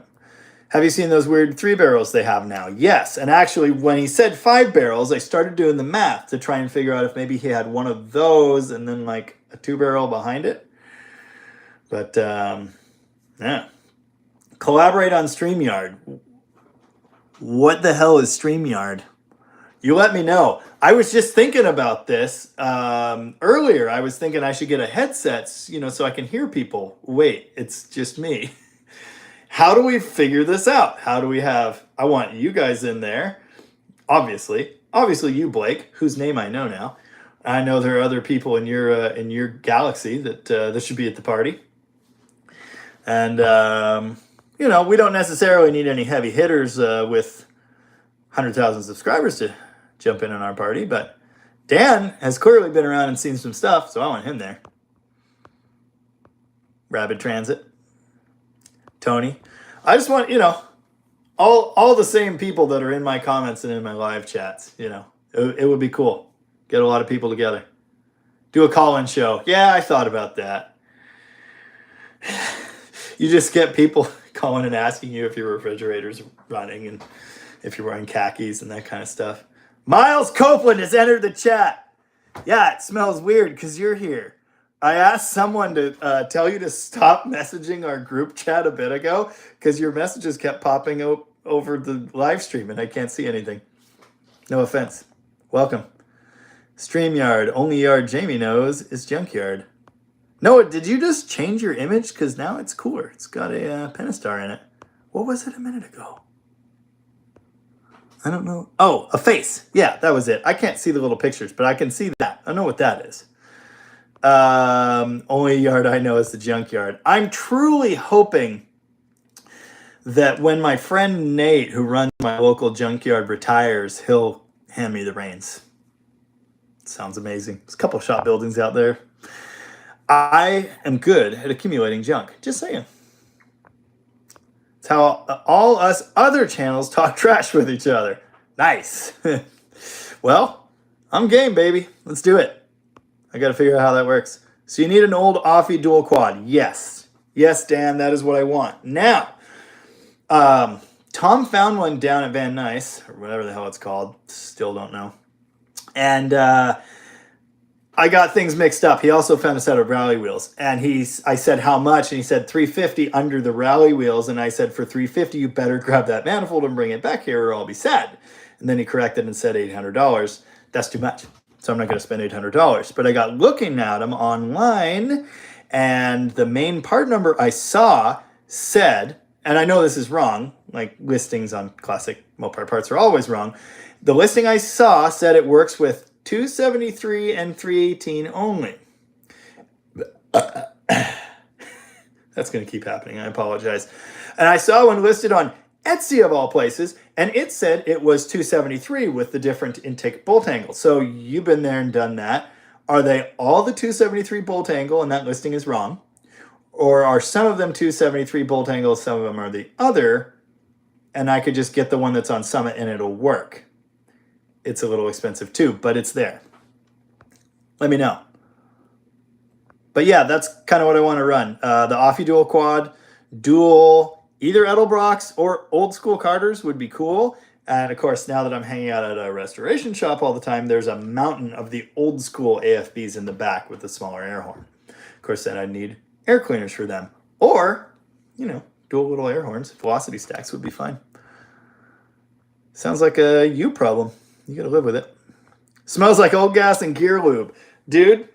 Have you seen those weird 3 barrels they have now? Yes. And actually, when he said 5 barrels, I started doing the math to try and figure out if maybe he had one of those and then like a 2-barrel behind it. But yeah. Collaborate on StreamYard. What the hell is StreamYard? You let me know. I was just thinking about this earlier. I was thinking I should get a headset, you know, so I can hear people. Wait, it's just me. How do we figure this out? How do we have, I want you guys in there. Obviously you, Blake, whose name I know now. I know there are other people in your galaxy that should be at the party. And, you know, we don't necessarily need any heavy hitters with 100,000 subscribers to jump in on our party, but Dan has clearly been around and seen some stuff, so I want him there. Rapid Transit. Tony. I just want, you know, all the same people that are in my comments and in my live chats, you know. It would be cool. Get a lot of people together. Do a call-in show. Yeah, I thought about that. You just get people calling and asking you if your refrigerator's running and if you're wearing khakis and that kind of stuff. Miles Copeland has entered the chat. Yeah, it smells weird because you're here. I asked someone to tell you to stop messaging our group chat a bit ago because your messages kept popping over the live stream and I can't see anything. No offense. Welcome. StreamYard. Only yard Jamie knows is Junkyard. Noah, did you just change your image? Because now it's cooler. It's got a Pentastar in it. What was it a minute ago? I don't know. Oh, a face. Yeah, that was it. I can't see the little pictures, but I can see that. I know what that is. Only yard I know is the Junkyard. I'm truly hoping that when my friend Nate, who runs my local junkyard, retires, he'll hand me the reins. Sounds amazing. There's a couple of shop buildings out there. I am good at accumulating junk. Just saying. It's how all us other channels talk trash with each other. Nice. Well, I'm game, baby. Let's do it. I got to figure out how that works. So you need an old Offie dual quad. Yes. Yes, Dan, that is what I want. Now, Tom found one down at Van Nuys, or whatever the hell it's called. Still don't know. And I got things mixed up. He also found a set of rally wheels. And I said, how much? And he said, $350 under the rally wheels. And I said, for $350, you better grab that manifold and bring it back here or I'll be sad. And then he corrected and said $800. That's too much. So I'm not going to spend $800. But I got looking at them online, and the main part number I saw said, and I know this is wrong, like listings on classic Mopar parts are always wrong. The listing I saw said it works with 273 and 318 only. That's going to keep happening. I apologize. And I saw one listed on Etsy of all places, and it said it was 273 with the different intake bolt angles. So you've been there and done that. Are they all the 273 bolt angle and that listing is wrong? Or are some of them 273 bolt angles, some of them are the other, and I could just get the one that's on Summit and it'll work? It's a little expensive too, but it's there. Let me know. But yeah, that's kind of what I want to run. The Offie Dual Quad, dual, either Edelbrocks or old school Carters would be cool. And of course, now that I'm hanging out at a restoration shop all the time, there's a mountain of the old school AFBs in the back with the smaller air horn. Of course, then I'd need air cleaners for them. Or, dual little air horns. Velocity stacks would be fine. Sounds like a you problem. You gotta live with it. Smells like old gas and gear lube. Dude,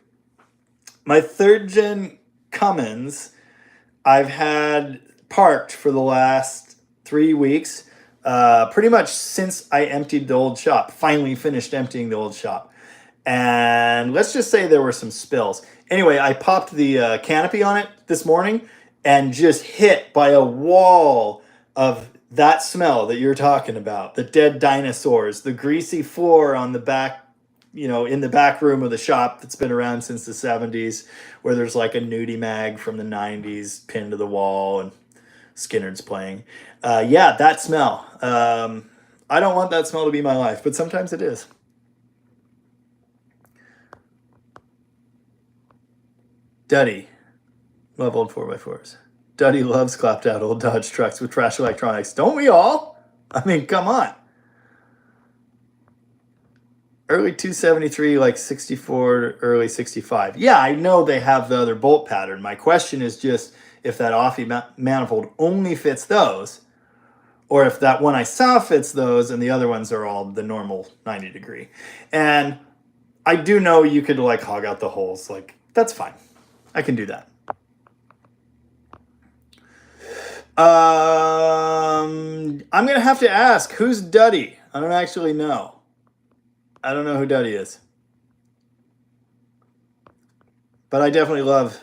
my 3rd gen Cummins, I've had parked for the last 3 weeks, pretty much since I emptied the old shop, finally finished emptying the old shop. And let's just say there were some spills. Anyway, I popped the canopy on it this morning and just hit by a wall of that smell that you're talking about. The dead dinosaurs, the greasy floor on the back, in the back room of the shop that's been around since the 70s, where there's like a nudie mag from the 90s pinned to the wall and Skinner's playing. Yeah, that smell. I don't want that smell to be my life, but sometimes it is. Duddy. Love old 4x4s. Duddy loves clapped out old Dodge trucks with trash electronics. Don't we all? I mean, come on. Early 273, like 64, early 65. Yeah, I know they have the other bolt pattern. My question is just if that Offie manifold only fits those, or if that one I saw fits those and the other ones are all the normal 90 degree. And I do know you could like hog out the holes. Like, that's fine. I can do that. I'm going to have to ask, who's Duddy? I don't actually know. I don't know who Duddy is. But I definitely love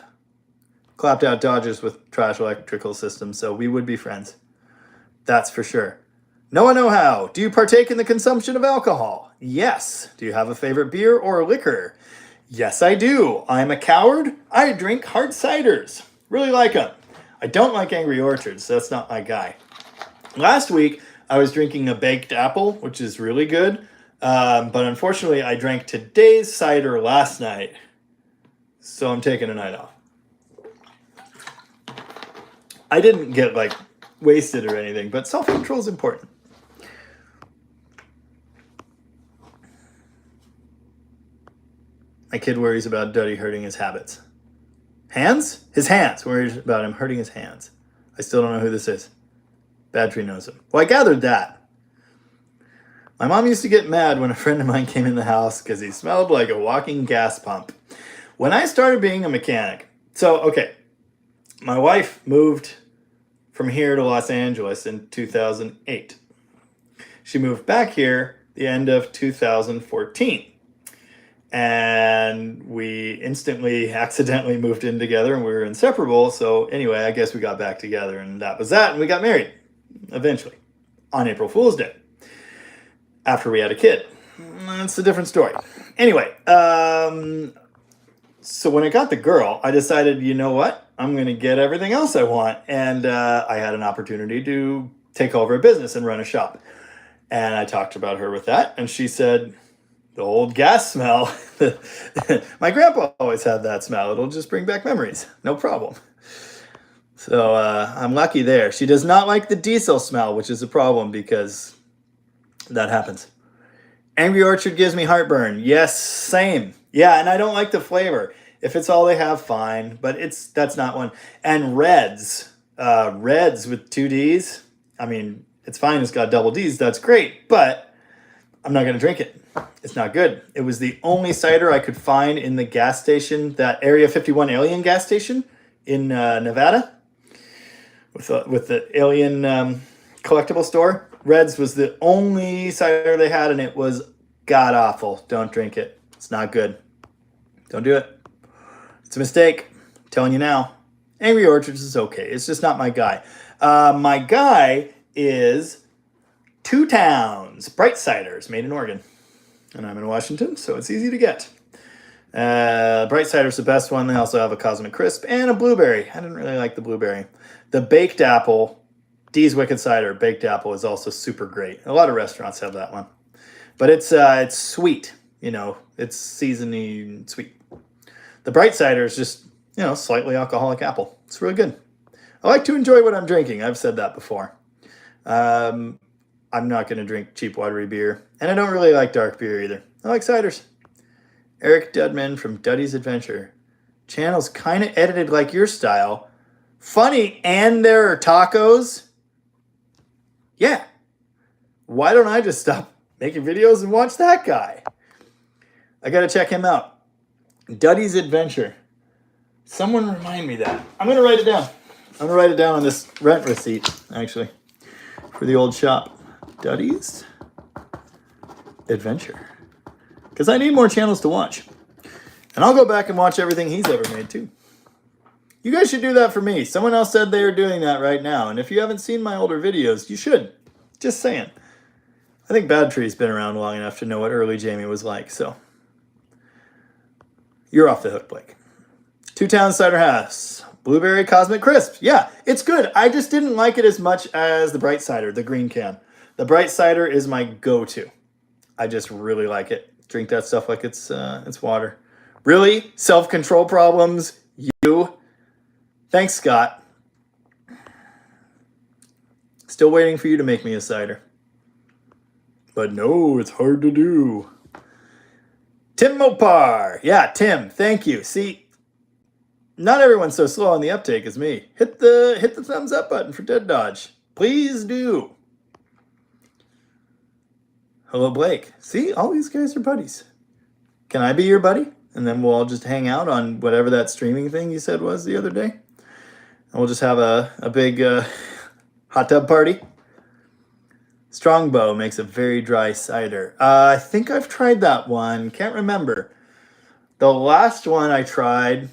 clapped out Dodges with trash electrical systems, so we would be friends. That's for sure. Noah Know-How. Do you partake in the consumption of alcohol? Yes. Do you have a favorite beer or liquor? Yes, I do. I'm a coward. I drink hard ciders. Really like them. I don't like Angry Orchards, so that's not my guy. Last week, I was drinking a baked apple, which is really good. But unfortunately, I drank today's cider last night. So I'm taking a night off. I didn't get, wasted or anything, but self-control is important. My kid worries about Duddy hurting his habits. Hands? His hands. Worries about him hurting his hands. I still don't know who this is. Badtree knows him. Well, I gathered that. My mom used to get mad when a friend of mine came in the house because he smelled like a walking gas pump. When I started being a mechanic, my wife moved from here to Los Angeles in 2008. She moved back here the end of 2014. And we instantly, accidentally moved in together and we were inseparable. So anyway, I guess we got back together and that was that. And we got married eventually on April Fool's Day after we had a kid. That's a different story. Anyway, so when I got the girl, I decided, you know what? I'm going to get everything else I want. And I had an opportunity to take over a business and run a shop. And I talked about her with that. And she said, the old gas smell. My grandpa always had that smell. It'll just bring back memories. No problem. So I'm lucky there. She does not like the diesel smell, which is a problem because that happens. Angry Orchard gives me heartburn. Yes, same. Yeah, and I don't like the flavor. If it's all they have, fine. But that's not one. And Reds. Reds with 2 Ds. I mean, it's fine. It's got double Ds. That's great. But I'm not going to drink it. It's not good. It was the only cider I could find in the gas station, that Area 51 Alien gas station in Nevada with the Alien collectible store. Reds was the only cider they had, and it was god-awful. Don't drink it. It's not good. Don't do it. It's a mistake. I'm telling you now. Angry Orchards is okay. It's just not my guy. My guy is Two Towns Bright Ciders, made in Oregon. And I'm in Washington, so it's easy to get. Bright Cider's the best one. They also have a Cosmic Crisp and a blueberry. I didn't really like the blueberry. The Baked Apple, Dee's Wicked Cider Baked Apple, is also super great. A lot of restaurants have that one. But it's sweet. You know, it's seasoning sweet. The Bright Cider is just, you know, slightly alcoholic apple. It's really good. I like to enjoy what I'm drinking. I've said that before. I'm not going to drink cheap watery beer. And I don't really like dark beer either. I like ciders. Eric Dudman from Duddy's Adventure. Channel's kind of edited like your style. Funny, and there are tacos. Yeah. Why don't I just stop making videos and watch that guy? I got to check him out. Duddy's Adventure. Someone remind me that. I'm going to write it down. I'm going to write it down on this rent receipt, actually, for the old shop. Duddy's Adventure. Because I need more channels to watch. And I'll go back and watch everything he's ever made, too. You guys should do that for me. Someone else said they are doing that right now. And if you haven't seen my older videos, you should. Just saying. I think Bad Tree's been around long enough to know what early Jamie was like, so... You're off the hook, Blake. Two Towns Cider House. Blueberry Cosmic Crisp. Yeah, it's good. I just didn't like it as much as the Bright Cider, the green can. The Bright Cider is my go-to. I just really like it. Drink that stuff like it's water. Really? Self-control problems? You? Thanks, Scott. Still waiting for you to make me a cider. But no, it's hard to do. Tim Mopar. Yeah, Tim, thank you. See, not everyone's so slow on the uptake as me. Hit the thumbs up button for Dead Dodge. Please do. Hello, Blake. See, all these guys are buddies. Can I be your buddy? And then we'll all just hang out on whatever that streaming thing you said was the other day. And we'll just have a big hot tub party. Strongbow makes a very dry cider. I think I've tried that one. Can't remember. The last one I tried...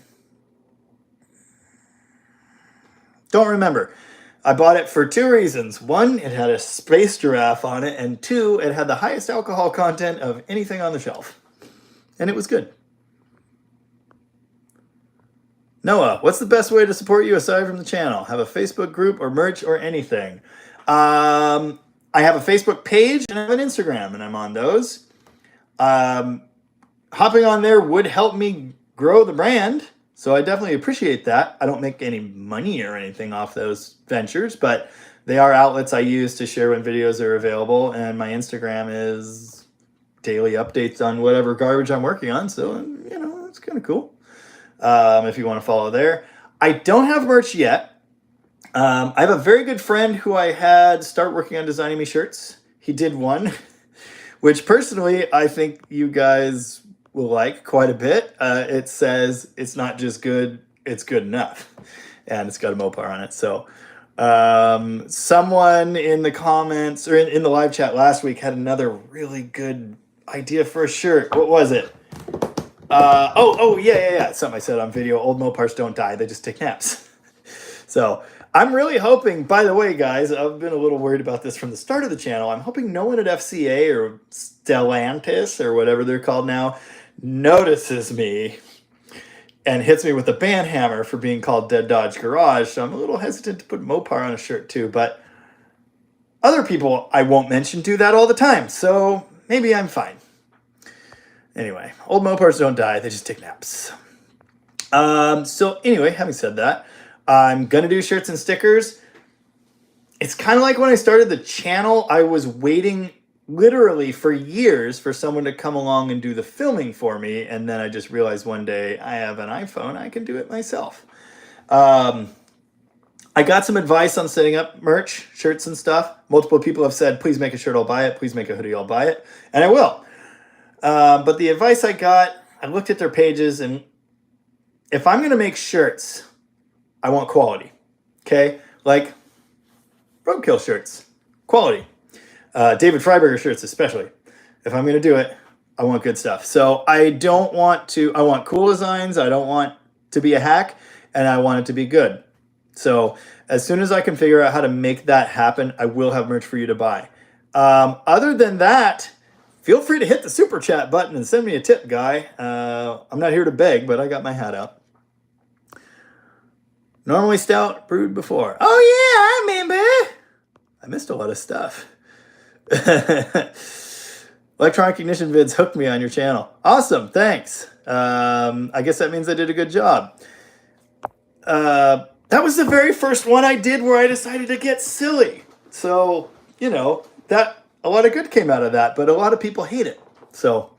Don't remember. I bought it for two reasons. One, it had a space giraffe on it. And two, it had the highest alcohol content of anything on the shelf. And it was good. Noah, what's the best way to support you aside from the channel? Have a Facebook group or merch or anything? I have a Facebook page and I have an Instagram, and I'm on those. Hopping on there would help me grow the brand, so I definitely appreciate that. I don't make any money or anything off those ventures, but they are outlets I use to share when videos are available, and my Instagram is daily updates on whatever garbage I'm working on, so, you know, it's kind of cool. If you want to follow there. I don't have merch yet. I have a very good friend who I had start working on designing me shirts. He did one, which personally I think you guys will like quite a bit. It says it's not just good, it's good enough. And it's got a Mopar on it. So someone in the comments or in the live chat last week had another really good idea for a shirt. What was it? Yeah. Something I said on video. Old Mopars don't die. They just take naps. So I'm really hoping, by the way, guys, I've been a little worried about this from the start of the channel. I'm hoping no one at FCA or Stellantis or whatever they're called now notices me and hits me with a ban hammer for being called Dead Dodge Garage. So I'm a little hesitant to put Mopar on a shirt too, but other people I won't mention do that all the time. So maybe I'm fine. Anyway, old Mopars don't die. They just take naps. So anyway, having said that, I'm going to do shirts and stickers. It's kind of like when I started the channel, I was waiting literally for years for someone to come along and do the filming for me. And then I just realized one day I have an iPhone. I can do it myself. I got some advice on setting up merch, shirts and stuff. Multiple people have said, please make a shirt, I'll buy it. Please make a hoodie, I'll buy it. And I will. But the advice I got, I looked at their pages, and if I'm going to make shirts, I want quality. Okay? Like roadkill shirts. Quality. David Freiberger shirts especially. If I'm going to do it, I want good stuff. So I want cool designs. I don't want to be a hack, and I want it to be good. So as soon as I can figure out how to make that happen, I will have merch for you to buy. Other than that, feel free to hit the super chat button and send me a tip, guy. I'm not here to beg, but I got my hat out. Normally stout, brewed before. Oh yeah, I remember. I missed a lot of stuff. Electronic ignition vids hooked me on your channel. Awesome, thanks. I guess that means I did a good job. That was the very first one I did where I decided to get silly. So, you know, that a lot of good came out of that, but a lot of people hate it. So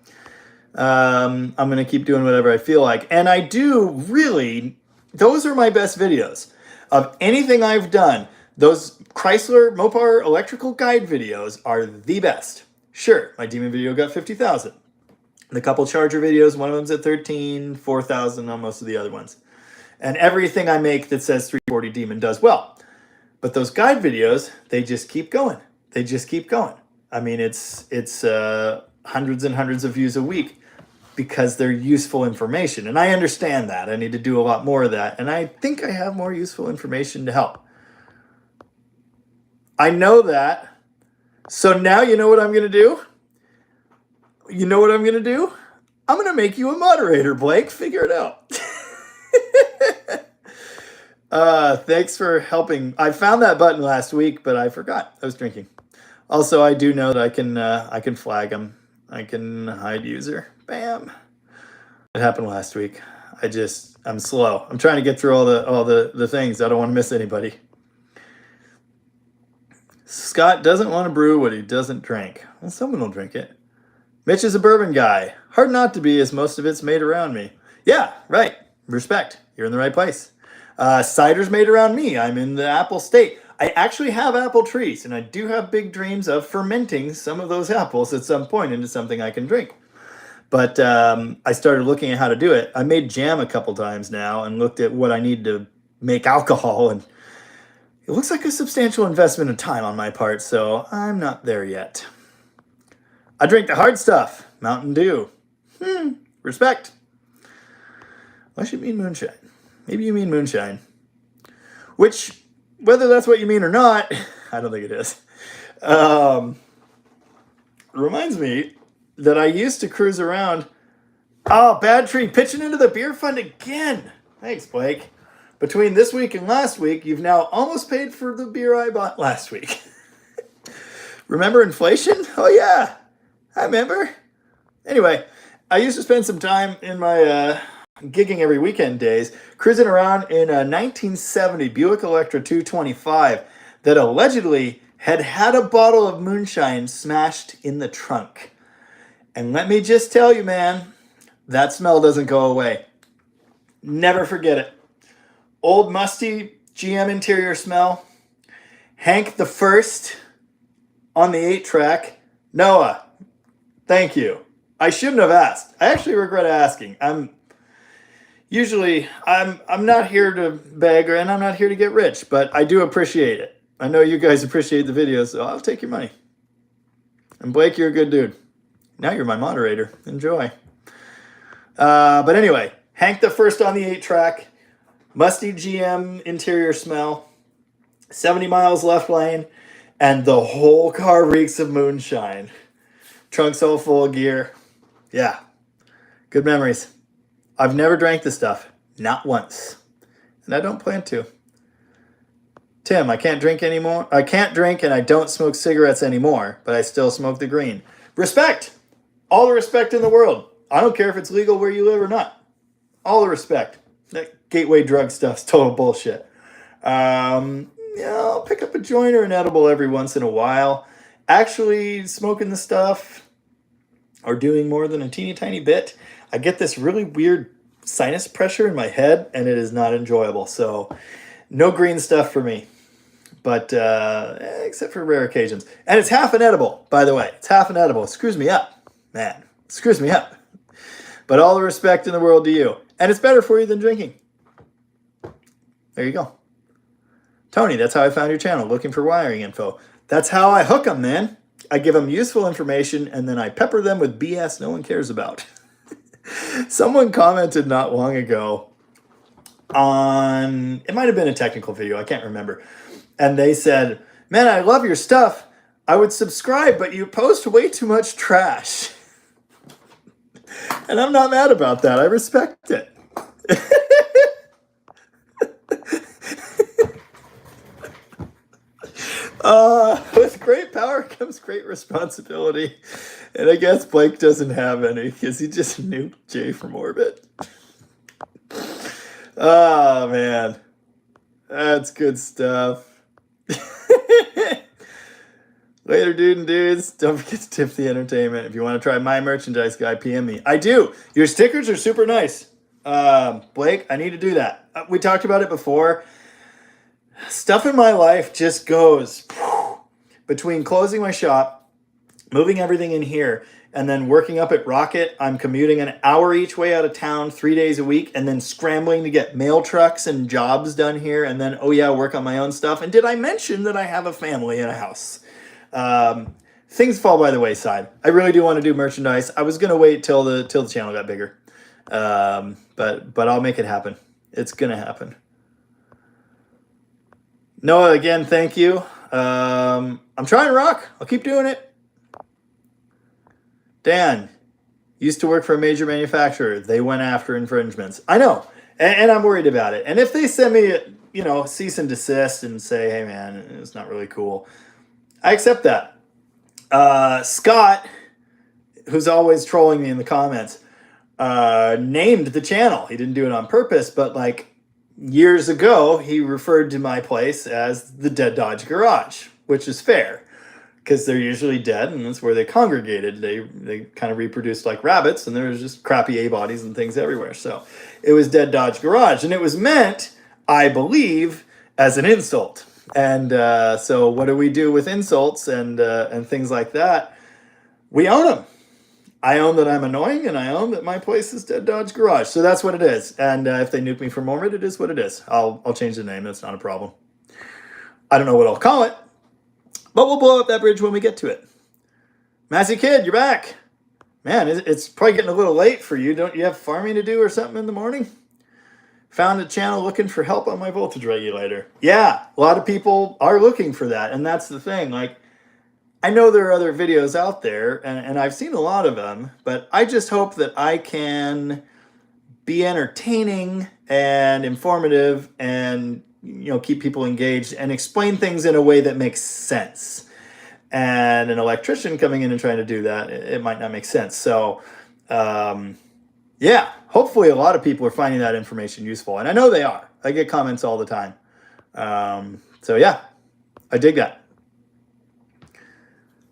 I'm going to keep doing whatever I feel like. And I do really, those are my best videos. Of anything I've done, those Chrysler Mopar electrical guide videos are the best. Sure, my Demon video got 50,000. The couple Charger videos, one of them's at 13, 4,000 on most of the other ones. And everything I make that says 340 Demon does well. But those guide videos, they just keep going. They just keep going. I mean, it's hundreds and hundreds of views a week because they're useful information. And I understand that. I need to do a lot more of that. And I think I have more useful information to help. I know that. So now you know what I'm going to do? You know what I'm going to do? I'm going to make you a moderator, Blake. Figure it out. Thanks for helping. I found that button last week, but I forgot. I was drinking. Also, I do know that I can flag them. I can hide user. Bam. It happened last week. I'm slow. I'm trying to get through all the things. I don't want to miss anybody. Scott doesn't want to brew what he doesn't drink. Well, someone will drink it. Mitch is a bourbon guy. Hard not to be, as most of it's made around me. Yeah, right. Respect. You're in the right place. Cider's made around me. I'm in the apple state. I actually have apple trees, and I do have big dreams of fermenting some of those apples at some point into something I can drink. But I started looking at how to do it. I made jam a couple times now and looked at what I need to make alcohol, and it looks like a substantial investment of time on my part, so I'm not there yet. I drink the hard stuff. Mountain Dew. Respect. Unless you mean moonshine. Maybe you mean moonshine. Which, whether that's what you mean or not, I don't think it is. Reminds me that I used to cruise around. Oh, Bad Tree, pitching into the beer fund again. Thanks, Blake. Between this week and last week, you've now almost paid for the beer I bought last week. Remember inflation? Oh, yeah. I remember. Anyway, I used to spend some time in my gigging every weekend days cruising around in a 1970 Buick Electra 225 that allegedly had a bottle of moonshine smashed in the trunk. And let me just tell you, man, that smell doesn't go away. Never forget it. Old musty GM interior smell. Hank the First on the 8-track. Noah, thank you. I shouldn't have asked. I actually regret asking. I'm not here to beg, and I'm not here to get rich, but I do appreciate it. I know you guys appreciate the videos, so I'll take your money. And Blake, you're a good dude. Now you're my moderator. Enjoy. But anyway, Hank the First on the 8-track. Musty GM interior smell. 70 miles left lane. And the whole car reeks of moonshine. Trunk's all full of gear. Yeah. Good memories. I've never drank this stuff. Not once. And I don't plan to. Tim, I can't drink anymore. I can't drink and I don't smoke cigarettes anymore, but I still smoke the green. Respect! All the respect in the world. I don't care if it's legal where you live or not. All the respect. That gateway drug stuff's total bullshit. Yeah, I'll pick up a joint or an edible every once in a while. Actually smoking the stuff or doing more than a teeny tiny bit, I get this really weird sinus pressure in my head, and it is not enjoyable. So no green stuff for me, but except for rare occasions. And it's half an edible, by the way. It's half an edible. It screws me up, man. It screws me up. But all the respect in the world to you. And it's better for you than drinking. There you go. Tony, that's how I found your channel, looking for wiring info. That's how I hook them, man. I give them useful information, and then I pepper them with BS no one cares about. Someone commented not long ago on, it might have been a technical video, I can't remember. And they said, man, I love your stuff. I would subscribe, but you post way too much trash. And I'm not mad about that. I respect it. With great power comes great responsibility. And I guess Blake doesn't have any because he just nuked Jay from orbit. Oh, man. That's good stuff. Later, dude and dudes. Don't forget to tip the entertainment. If you want to try my merchandise guy, PM me. I do. Your stickers are super nice. Blake, I need to do that. We talked about it before. Stuff in my life just goes between closing my shop, moving everything in here, and then working up at Rocket. I'm commuting an hour each way out of town 3 days a week, and then scrambling to get mail trucks and jobs done here, and then, oh yeah, work on my own stuff. And did I mention that I have a family and a house? Things fall by the wayside. I really do want to do merchandise. I was going to wait till the channel got bigger. But I'll make it happen. It's going to happen. Noah, again, thank you. I'm trying to rock. I'll keep doing it. Dan, used to work for a major manufacturer. They went after infringements. I know, and I'm worried about it. And if they send me, cease and desist and say, hey, man, it's not really cool, I accept that. Scott, who's always trolling me in the comments, named the channel. He didn't do it on purpose, but like years ago, he referred to my place as the Dead Dodge Garage, which is fair because they're usually dead and that's where they congregated. They kind of reproduced like rabbits and there was just crappy A-bodies and things everywhere. So it was Dead Dodge Garage, and it was meant, I believe, as an insult. And so what do we do with insults and things like that? We own them. I own that I'm annoying, and I own that my place is Dead Dodge Garage. So that's what it is. And if they nuke me for Mormon, it is what it is. I'll change the name. That's not a problem. I don't know what I'll call it, but we'll blow up that bridge when we get to it. Massey Kid, you're back. Man, it's probably getting a little late for you. Don't you have farming to do or something in the morning? Found a channel looking for help on my voltage regulator. Yeah, a lot of people are looking for that, and that's the thing. Like, I know there are other videos out there, and I've seen a lot of them, but I just hope that I can be entertaining and informative and, keep people engaged and explain things in a way that makes sense. And an electrician coming in and trying to do that, it might not make sense. So, yeah, hopefully a lot of people are finding that information useful. And I know they are. I get comments all the time. So, yeah, I dig that.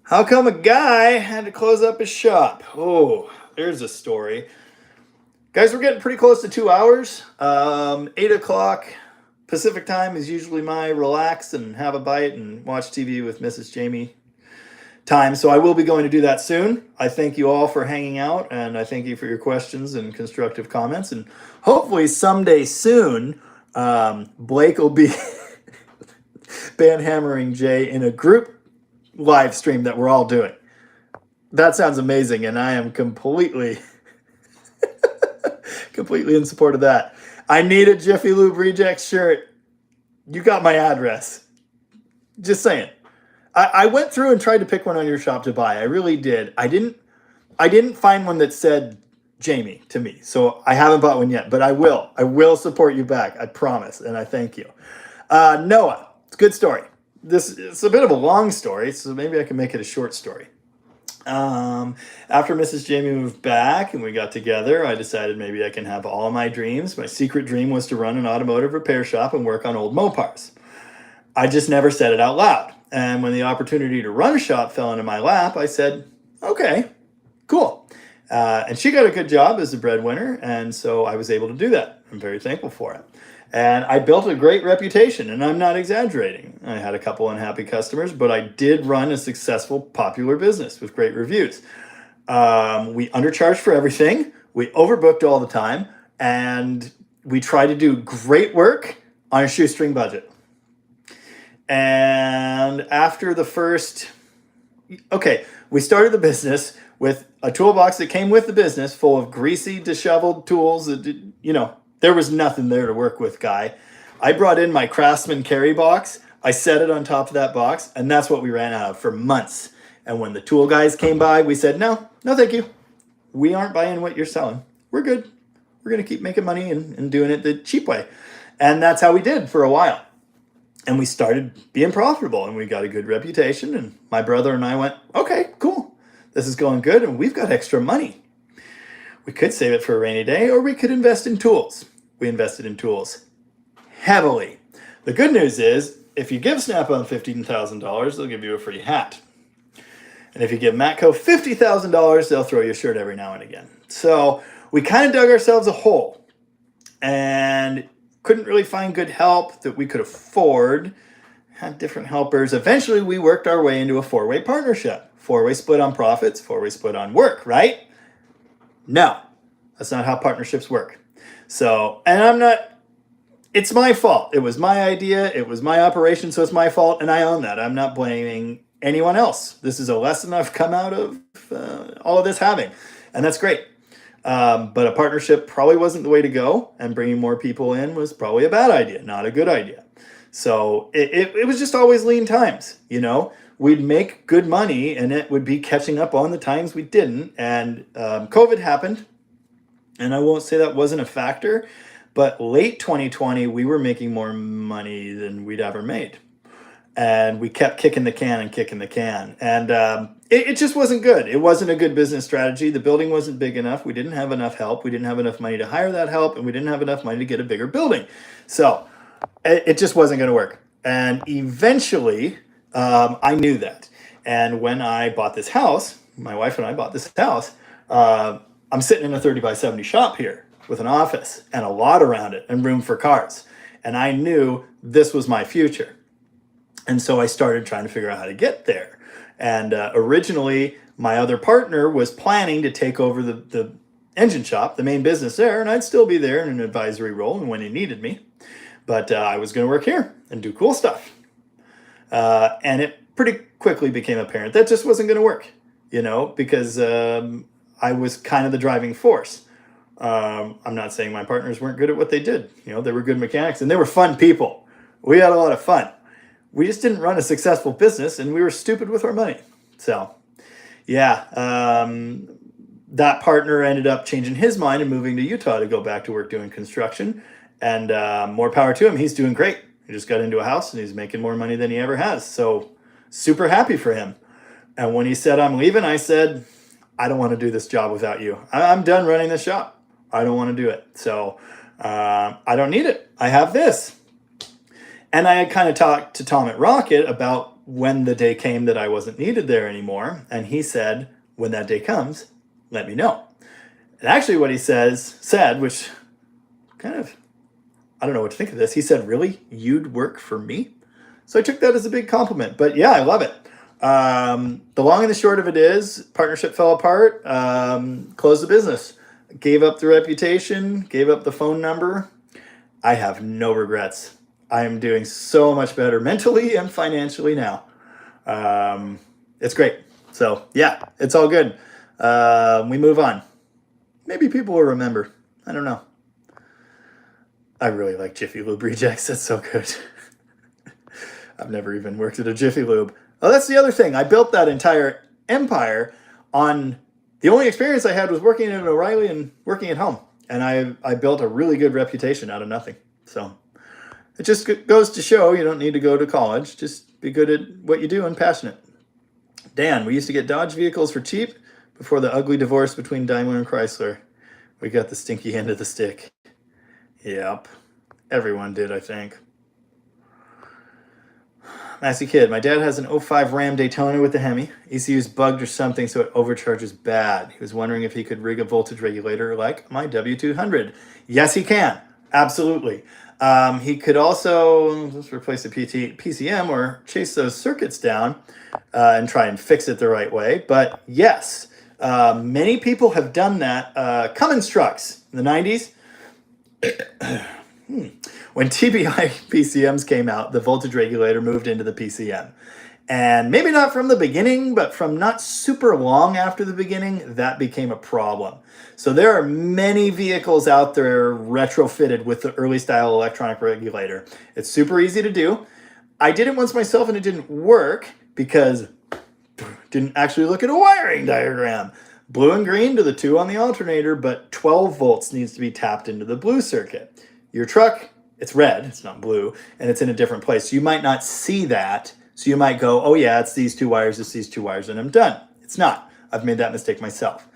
How come a guy had to close up his shop? Oh, there's a story. Guys, we're getting pretty close to 2 hours. 8 o'clock Pacific time is usually my relax and have a bite and watch TV with Mrs. Jamie time. So I will be going to do that soon. I thank you all for hanging out, and I thank you for your questions and constructive comments. And hopefully someday soon, Blake will be banhammering Jay in a group live stream that we're all doing. That sounds amazing, and I am completely in support of that. I need a Jiffy Lube Rejects shirt. You got my address. Just saying. I went through and tried to pick one on your shop to buy. I really did. I didn't find one that said Jamie to me, so I haven't bought one yet, but I will. I will support you back. I promise, and I thank you. Noah, it's a good story. It's a bit of a long story, so maybe I can make it a short story. After Mrs. Jamie moved back and we got together, I decided maybe I can have all my dreams. My secret dream was to run an automotive repair shop and work on old Mopars. I just never said it out loud. And when the opportunity to run a shop fell into my lap, I said, okay, cool. And she got a good job as the breadwinner, and so I was able to do that. I'm very thankful for it. And I built a great reputation, and I'm not exaggerating. I had a couple unhappy customers, but I did run a successful, popular business with great reviews. We undercharged for everything. We overbooked all the time, and we tried to do great work on a shoestring budget. And after the first okay, we started the business with a toolbox that came with the business full of greasy, disheveled tools that, there was nothing there to work with, guy. I brought in my Craftsman carry box. I set it on top of that box, and that's what we ran out of for months. And when the tool guys came by, we said, no, no, thank you. We aren't buying what you're selling. We're good. We're going to keep making money and doing it the cheap way. And that's how we did for a while. And we started being profitable, and we got a good reputation. And my brother and I went, okay, cool. This is going good, and we've got extra money. We could save it for a rainy day, or we could invest in tools. We invested in tools heavily. The good news is, if you give Snap-on $15,000, they'll give you a free hat. And if you give Matco $50,000, they'll throw you a shirt every now and again. So we kind of dug ourselves a hole and couldn't really find good help that we could afford. Had different helpers. Eventually, we worked our way into a four-way partnership. Four-way split on profits, four-way split on work, right? No, that's not how partnerships work. So, and it's my fault. It was my idea. It was my operation, so it's my fault, and I own that. I'm not blaming anyone else. This is a lesson I've come out of all of this having, and that's great. But a partnership probably wasn't the way to go, and bringing more people in was probably a bad idea, not a good idea. So it was just always lean times, We'd make good money, and it would be catching up on the times we didn't. And COVID happened, and I won't say that wasn't a factor, but late 2020, we were making more money than we'd ever made. And we kept kicking the can. And it just wasn't good. It wasn't a good business strategy. The building wasn't big enough. We didn't have enough help. We didn't have enough money to hire that help. And we didn't have enough money to get a bigger building. So it just wasn't going to work. And eventually, I knew that. And when I bought this house, my wife and I bought this house, I'm sitting in a 30 by 70 shop here with an office and a lot around it and room for cars. And I knew this was my future. And so I started trying to figure out how to get there. And originally, my other partner was planning to take over the engine shop, the main business there, and I'd still be there in an advisory role and when he needed me. But I was going to work here and do cool stuff. And it pretty quickly became apparent that just wasn't going to work, because I was kind of the driving force. I'm not saying my partners weren't good at what they did. They were good mechanics and they were fun people. We had a lot of fun. We just didn't run a successful business, and we were stupid with our money. So, yeah, that partner ended up changing his mind and moving to Utah to go back to work doing construction. And more power to him. He's doing great. He just got into a house, and he's making more money than he ever has. So, super happy for him. And when he said, I'm leaving, I said, I don't want to do this job without you. I'm done running this shop. I don't want to do it. So, I don't need it. I have this. And I had kind of talked to Tom at Rocket about when the day came that I wasn't needed there anymore. And he said, when that day comes, let me know. And actually what he said, which kind of, I don't know what to think of this. He said, really? You'd work for me? So I took that as a big compliment. But yeah, I love it. The long and the short of it is, partnership fell apart, closed the business, gave up the reputation, gave up the phone number. I have no regrets. I am doing so much better mentally and financially now. It's great. So yeah, it's all good. We move on. Maybe people will remember. I don't know. I really like Jiffy Lube rejects. That's so good. I've never even worked at a Jiffy Lube. Oh, that's the other thing. I built that entire empire on the only experience I had was working at O'Reilly and working at home. And I built a really good reputation out of nothing. So it just goes to show you don't need to go to college. Just be good at what you do and passionate. Dan, we used to get Dodge vehicles for cheap before the ugly divorce between Daimler and Chrysler. We got the stinky end of the stick. Yep. Everyone did, I think. Massey Kid, my dad has an '05 Ram Daytona with the Hemi. ECU's bugged or something, so it overcharges bad. He was wondering if he could rig a voltage regulator like my W200. Yes, he can. Absolutely. He could also let's replace the PCM or chase those circuits down and try and fix it the right way. But yes, many people have done that. Cummins trucks in the 90s. When TBI PCMs came out, the voltage regulator moved into the PCM. And maybe not from the beginning, but from not super long after the beginning, that became a problem. So there are many vehicles out there retrofitted with the early style electronic regulator. It's super easy to do. I did it once myself and it didn't work because didn't actually look at a wiring diagram. Blue and green to the 2 on the alternator, but 12 volts needs to be tapped into the blue circuit. Your truck, it's red, it's not blue, and it's in a different place. So you might not see that. So you might go, oh yeah, it's these 2 wires, it's these 2 wires, and I'm done. It's not. I've made that mistake myself.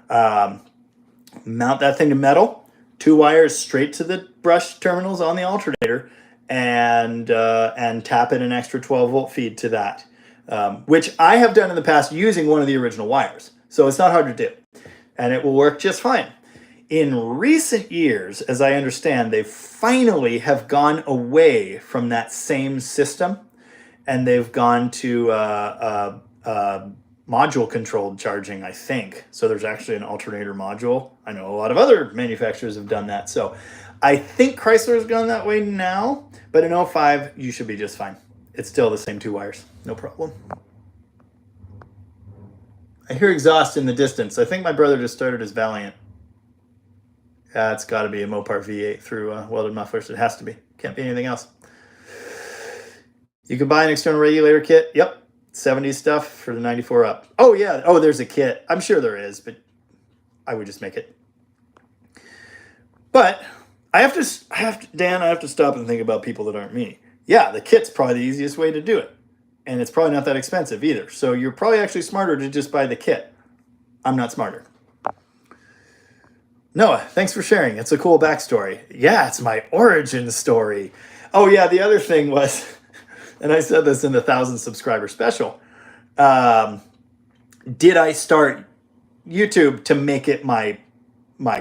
Mount that thing to metal, 2 wires straight to the brush terminals on the alternator, and tap in an extra 12 volt feed to that, which I have done in the past using one of the original wires. So it's not hard to do, and it will work just fine. In recent years, as I understand, they finally have gone away from that same system, and they've gone to module-controlled charging, I think. So there's actually an alternator module. I know a lot of other manufacturers have done that. So I think Chrysler's gone that way now, but in 05, you should be just fine. It's still the same 2 wires, no problem. I hear exhaust in the distance. I think my brother just started his Valiant. Yeah, it's got to be a Mopar V8 through welded mufflers. It has to be. Can't be anything else. You can buy an external regulator kit. Yep. 70s stuff for the 94 up. Oh, yeah. Oh, there's a kit. I'm sure there is, but I would just make it. But I have to, Dan, I have to stop and think about people that aren't me. Yeah, the kit's probably the easiest way to do it. And it's probably not that expensive either. So you're probably actually smarter to just buy the kit. I'm not smarter. Noah, thanks for sharing. It's a cool backstory. Yeah, it's my origin story. Oh, yeah, the other thing was, and I said this in the 1,000 subscriber special, did I start YouTube to make it my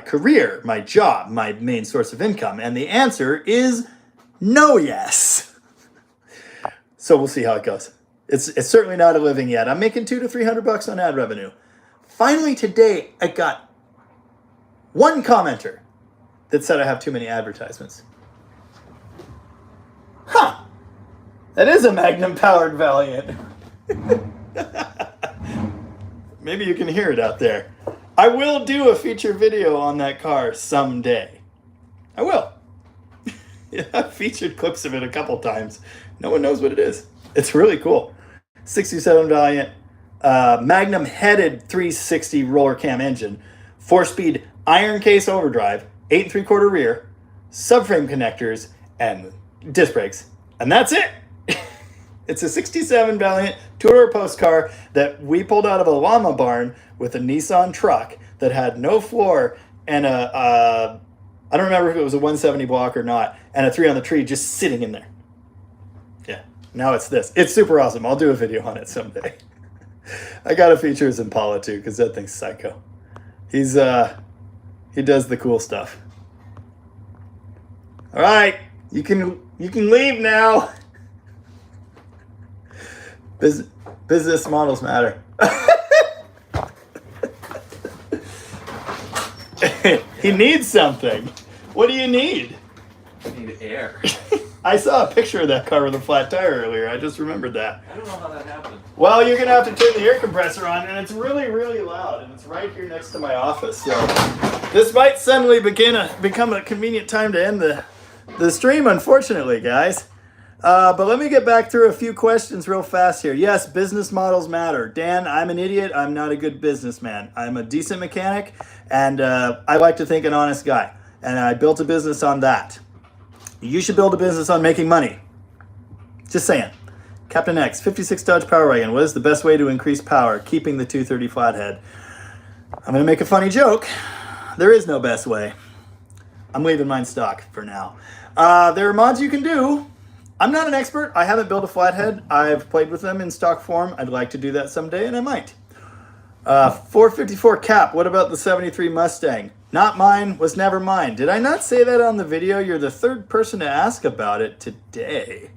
career, my job, my main source of income? And the answer is no, yes. So we'll see how it goes. It's certainly not a living yet. I'm making $200 to $300 on ad revenue. Finally today, I got one commenter that said I have too many advertisements. Huh. That is a Magnum-powered Valiant. Maybe you can hear it out there. I will do a feature video on that car someday. I will. Yeah, I've featured clips of it a couple times. No one knows what it is. It's really cool. 67 Valiant, Magnum-headed 360 roller cam engine, 4-speed iron case overdrive, 8 3/4 rear, subframe connectors, and disc brakes. And that's it. It's a 67 Valiant two-door post car that we pulled out of a llama barn with a Nissan truck that had no floor and I don't remember if it was a 170 block or not, and a 3 on the tree just sitting in there. Yeah, now it's this. It's super awesome. I'll do a video on it someday. I got to feature his Impala too, because that thing's psycho. He does the cool stuff. All right, you can leave now. Business models matter. He needs something. What do you need? I need air. I saw a picture of that car with a flat tire earlier. I just remembered that. I don't know how that happened. Well, you're going to have to turn the air compressor on, and it's really, really loud, and it's right here next to my office. So this might suddenly become a convenient time to end the stream, unfortunately, guys. But let me get back through a few questions real fast here. Yes, business models matter. Dan, I'm an idiot. I'm not a good businessman. I'm a decent mechanic, and I like to think an honest guy. And I built a business on that. You should build a business on making money. Just saying. Captain X, 56 Dodge Power Wagon. What is the best way to increase power? Keeping the 230 flathead. I'm going to make a funny joke. There is no best way. I'm leaving mine stock for now. There are mods you can do. I'm not an expert. I haven't built a flathead. I've played with them in stock form. I'd like to do that someday, and I might. 454 Cap. What about the 73 Mustang? Not mine, was never mine. Did I not say that on the video? You're the third person to ask about it today.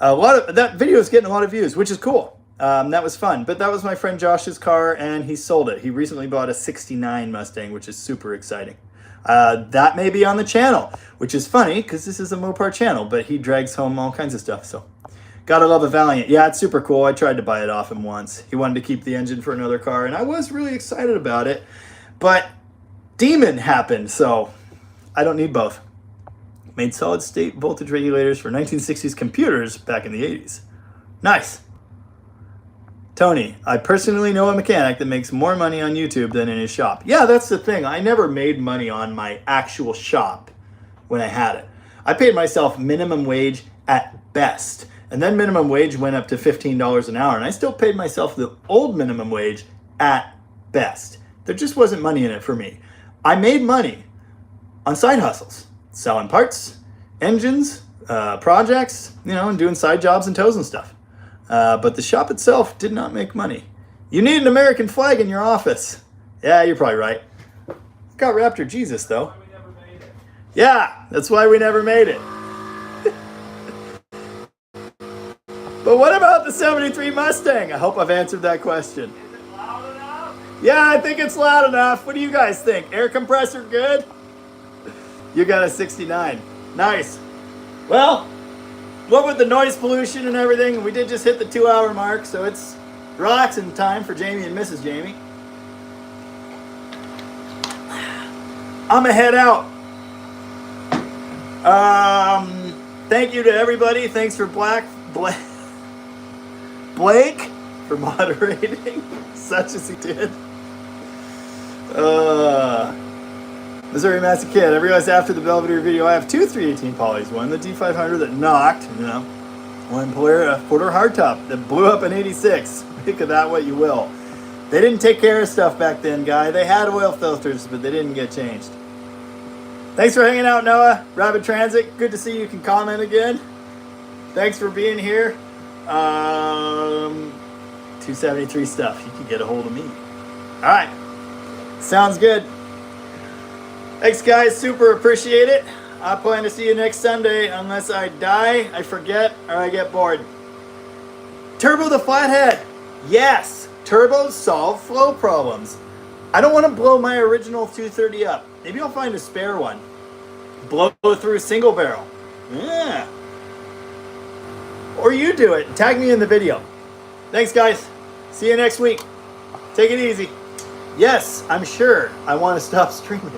That video is getting a lot of views, which is cool. That was fun. But that was my friend Josh's car, and he sold it. He recently bought a 69 Mustang, which is super exciting. That may be on the channel, which is funny because this is a Mopar channel, but he drags home all kinds of stuff. So Gotta love a Valiant. Yeah, it's super cool. I tried to buy it off him once. He wanted to keep the engine for another car, and I was really excited about it. But Demon happened, so I don't need both. Made solid state voltage regulators for 1960s computers back in the 80s. Nice. Tony, I personally know a mechanic that makes more money on YouTube than in his shop. Yeah, that's the thing. I never made money on my actual shop when I had it. I paid myself minimum wage at best. And then minimum wage went up to $15 an hour. And I still paid myself the old minimum wage at best. There just wasn't money in it for me. I made money on side hustles. Selling parts, engines, projects, and doing side jobs and tows and stuff. But the shop itself did not make money. You need an American flag in your office. Yeah, you're probably right. Got Raptor Jesus, though. Yeah, that's why we never made it. But what about the 73 Mustang? I hope I've answered that question. Is it loud enough? Yeah, I think it's loud enough. What do you guys think? Air compressor good? You got a 69. Nice. Well, what with the noise pollution and everything, we did just hit the 2-hour mark, so it's relaxing time for Jamie and Mrs. Jamie. I'm gonna head out. Thank you to everybody. Thanks for Blake for moderating such as he did. Missouri Massive Kid. I realized after the Belvedere video I have two 318 polys. One the D500 that knocked, one Porter hardtop that blew up in 86. Make of that what you will. They didn't take care of stuff back then, guy. They had oil filters, but they didn't get changed. Thanks for hanging out, Noah. Rabbit Transit, good to see you can comment again. Thanks for being here. 273 stuff. You can get a hold of me. All right. Sounds good. Thanks, guys. Super appreciate it. I plan to see you next Sunday unless I die, I forget, or I get bored. Turbo the Flathead. Yes. Turbos solve flow problems. I don't want to blow my original 230 up. Maybe I'll find a spare one. Blow through single barrel. Yeah. Or you do it. Tag me in the video. Thanks, guys. See you next week. Take it easy. Yes, I'm sure I want to stop streaming.